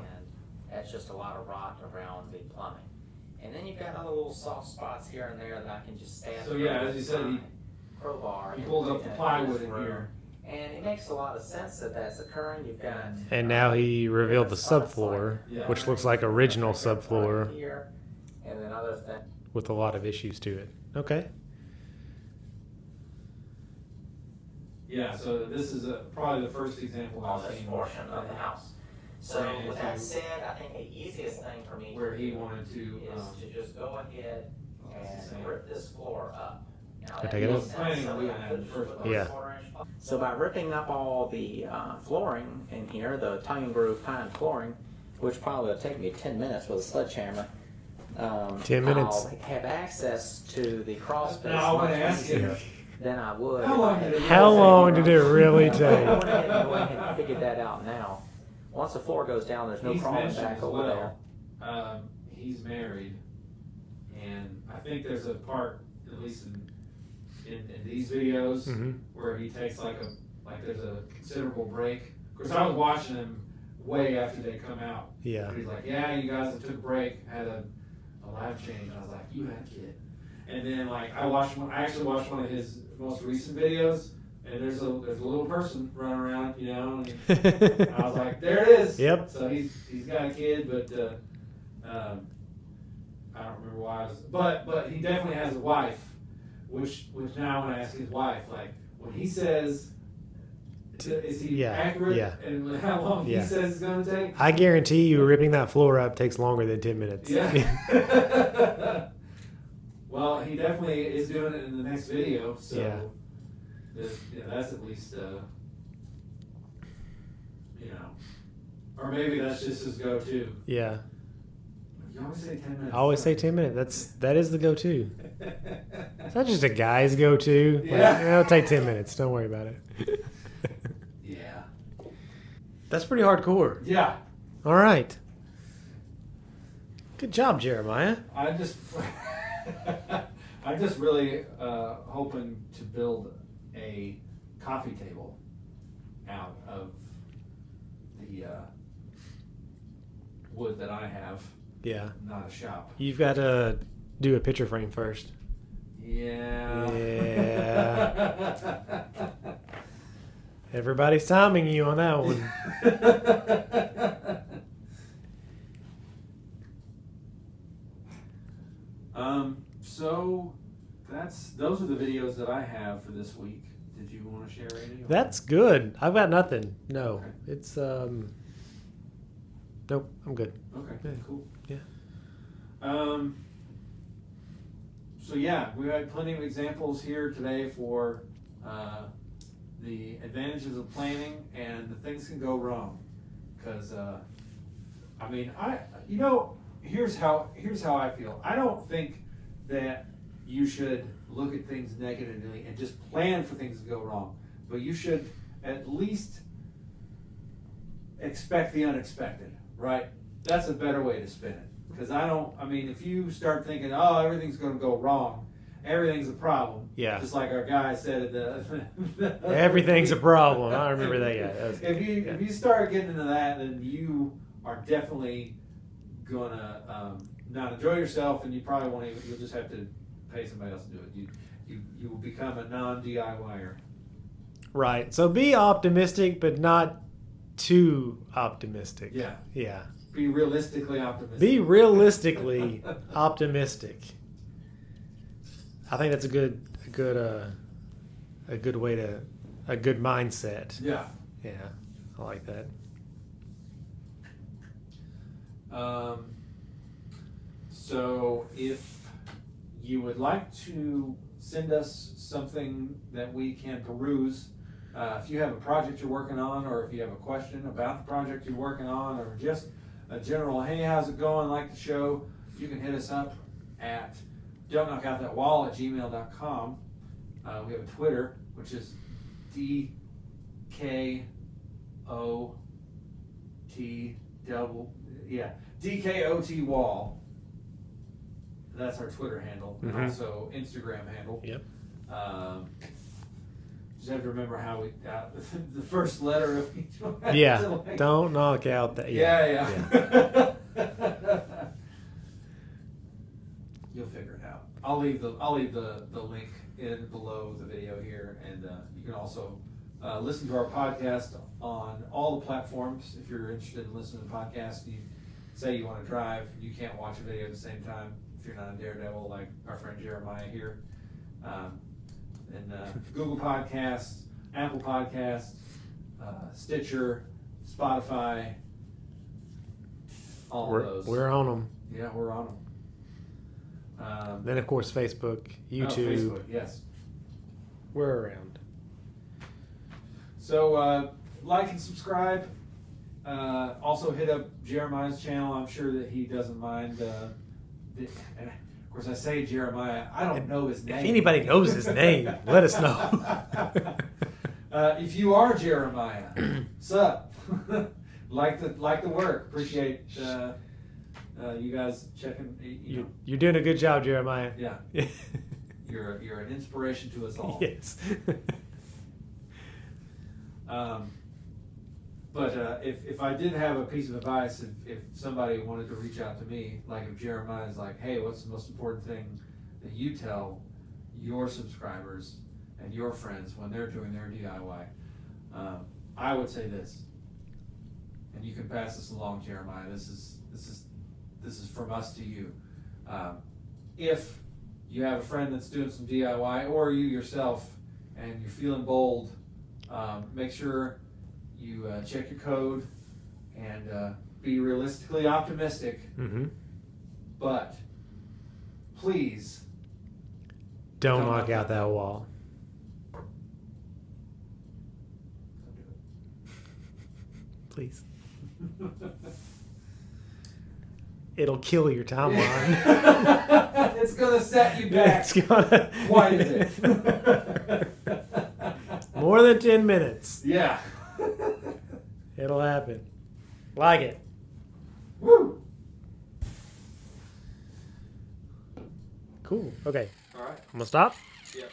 Speaker 3: that's just a lot of rot around the plumbing. And then you've got other little soft spots here and there that I can just stab.
Speaker 1: So yeah, as you said,
Speaker 3: crowbar.
Speaker 1: he pulled up the plywood in here.
Speaker 3: And it makes a lot of sense that that's occurring. You've got.
Speaker 2: And now he revealed the subfloor,
Speaker 1: Yeah.
Speaker 2: which looks like original subfloor
Speaker 3: Here, and then other things.
Speaker 2: with a lot of issues to it. Okay.
Speaker 1: Yeah, so this is probably the first example
Speaker 3: On
Speaker 1: I've
Speaker 3: this
Speaker 1: seen
Speaker 3: portion of the house. So
Speaker 1: Ran
Speaker 3: with that
Speaker 1: into
Speaker 3: said, I think the easiest thing for me
Speaker 1: where
Speaker 3: to
Speaker 1: he
Speaker 3: do
Speaker 1: wanted to.
Speaker 3: is to just go ahead
Speaker 1: That's the
Speaker 3: and
Speaker 1: same.
Speaker 3: rip this floor up
Speaker 2: I take it
Speaker 1: He
Speaker 2: up.
Speaker 1: was planning on doing that in the first place.
Speaker 2: Yeah.
Speaker 3: So by ripping up all the flooring in here, the tongue and groove pine flooring, which probably would take me 10 minutes with a sledgehammer,
Speaker 2: 10 minutes.
Speaker 3: I'll have access to the crawl space
Speaker 1: Now, I want to
Speaker 3: much
Speaker 1: ask you,
Speaker 3: easier than I would.
Speaker 1: how long did it
Speaker 2: How
Speaker 1: really
Speaker 2: long
Speaker 1: take
Speaker 2: did
Speaker 1: you?
Speaker 2: it really
Speaker 3: I
Speaker 2: take?
Speaker 3: went ahead and figured that out now. Once the floor goes down, there's no
Speaker 1: He's
Speaker 3: crawling
Speaker 1: mentioned
Speaker 3: back
Speaker 1: as
Speaker 3: over there.
Speaker 1: well, he's married, and I think there's a part, at least in these videos,
Speaker 2: Mhm.
Speaker 1: where he takes there's a considerable break. Of course, I was watching him way after they come out.
Speaker 2: Yeah.
Speaker 1: But he's like, yeah, you guys took a break, had a life change. I was like, you had a kid. And then I actually watched one of his most recent videos, and there's a little person running around, and I was like, there it is.
Speaker 2: Yep.
Speaker 1: So he's got a kid, but I don't remember why. But he definitely has a wife, which now I want to ask his wife, when he says, is he
Speaker 2: Yeah,
Speaker 1: accurate?
Speaker 2: yeah.
Speaker 1: And how long
Speaker 2: Yeah.
Speaker 1: he says it's going to take?
Speaker 2: I guarantee you, ripping that floor up takes longer than 10 minutes.
Speaker 1: Yeah. Well, he definitely is doing it in the next video, so
Speaker 2: Yeah.
Speaker 1: that's at least or maybe that's just his go-to.
Speaker 2: Yeah.
Speaker 1: You always say 10 minutes.
Speaker 2: I always say 10 minutes. That is the go-to. It's not just a guy's go-to.
Speaker 1: Yeah.
Speaker 2: It'll take 10 minutes. Don't worry about it.
Speaker 1: Yeah.
Speaker 2: That's pretty hardcore.
Speaker 1: Yeah.
Speaker 2: All right. Good job, Jeremiah.
Speaker 1: I'm just really hoping to build a coffee table out of the wood that I have,
Speaker 2: Yeah.
Speaker 1: not a shop.
Speaker 2: You've got to do a picture frame first.
Speaker 1: Yeah.
Speaker 2: Yeah. Everybody's timing you on that one.
Speaker 1: So those are the videos that I have for this week. Did you want to share any?
Speaker 2: That's good. I've got nothing. No.
Speaker 1: Okay.
Speaker 2: It's nope, I'm good.
Speaker 1: Okay,
Speaker 2: Yeah.
Speaker 1: cool.
Speaker 2: Yeah.
Speaker 1: So yeah, we had plenty of examples here today for the advantages of planning and the things can go wrong. Because here's how I feel. I don't think that you should look at things negatively and just plan for things to go wrong, but you should at least expect the unexpected, right? That's a better way to spin it. Because if you start thinking, oh, everything's going to go wrong, everything's a problem.
Speaker 2: Yeah.
Speaker 1: Just like our guy said at the
Speaker 2: Everything's a problem. I remember that guy. That was-
Speaker 1: If you start getting into that, then you are definitely gonna not enjoy yourself, and you probably won't even. You'll just have to pay somebody else to do it. You will become a non-DIYer.
Speaker 2: Right. So be optimistic, but not too optimistic.
Speaker 1: Yeah.
Speaker 2: Yeah.
Speaker 1: Be realistically optimistic.
Speaker 2: Be realistically optimistic. I think that's a good mindset.
Speaker 1: Yeah.
Speaker 2: Yeah. I like that.
Speaker 1: So if you would like to send us something that we can peruse, if you have a project you're working on, or if you have a question about the project you're working on, or just a general, hey, how's it going, like the show, you can hit us up at dontknockoutthatwall@gmail.com. We have a Twitter, which is DKOT wall. That's our Twitter handle, and
Speaker 2: Mhm.
Speaker 1: also Instagram handle.
Speaker 2: Yep.
Speaker 1: Just have to remember how we the first letter of each one.
Speaker 2: Yeah.
Speaker 1: So, like-
Speaker 2: Don't knock out that.
Speaker 1: Yeah. You'll figure it out. I'll leave the link in below the video here, and you can also listen to our podcast on all the platforms. If you're interested in listening to podcasts, you say you want to drive, you can't watch a video at the same time. If you're not a daredevil like our friend Jeremiah here, and Google Podcasts, Apple Podcasts, Stitcher, Spotify, all of those.
Speaker 2: We're on them.
Speaker 1: Yeah, we're on them.
Speaker 2: Then of course Facebook, YouTube.
Speaker 1: Facebook, yes.
Speaker 2: We're around.
Speaker 1: So like and subscribe. Also hit up Jeremiah's channel. I'm sure that he doesn't mind. And of course, I say Jeremiah. I don't know his name.
Speaker 2: If anybody knows his name, let us know.
Speaker 1: If you are Jeremiah, sup? like the work. Appreciate you guys checking.
Speaker 2: You're doing a good job, Jeremiah.
Speaker 1: Yeah. You're an inspiration to us all.
Speaker 2: Yes.
Speaker 1: But if I did have a piece of advice, if somebody wanted to reach out to me, like if Jeremiah's like, hey, what's the most important thing that you tell your subscribers and your friends when they're doing their DIY, I would say this, and you can pass this along, Jeremiah. This is from us to you. If you have a friend that's doing some DIY, or you yourself, and you're feeling bold, make sure you check your code and be realistically optimistic.
Speaker 2: Mm-hmm.
Speaker 1: But please
Speaker 2: Don't knock out that wall. Please. It'll kill your timeline.
Speaker 1: It's gonna set you back
Speaker 2: It's gonna
Speaker 1: quite a bit.
Speaker 2: more than 10 minutes.
Speaker 1: Yeah.
Speaker 2: It'll happen. Like it.
Speaker 1: Woo.
Speaker 2: Cool. Okay.
Speaker 1: All right.
Speaker 2: I'm gonna stop.
Speaker 1: Yep.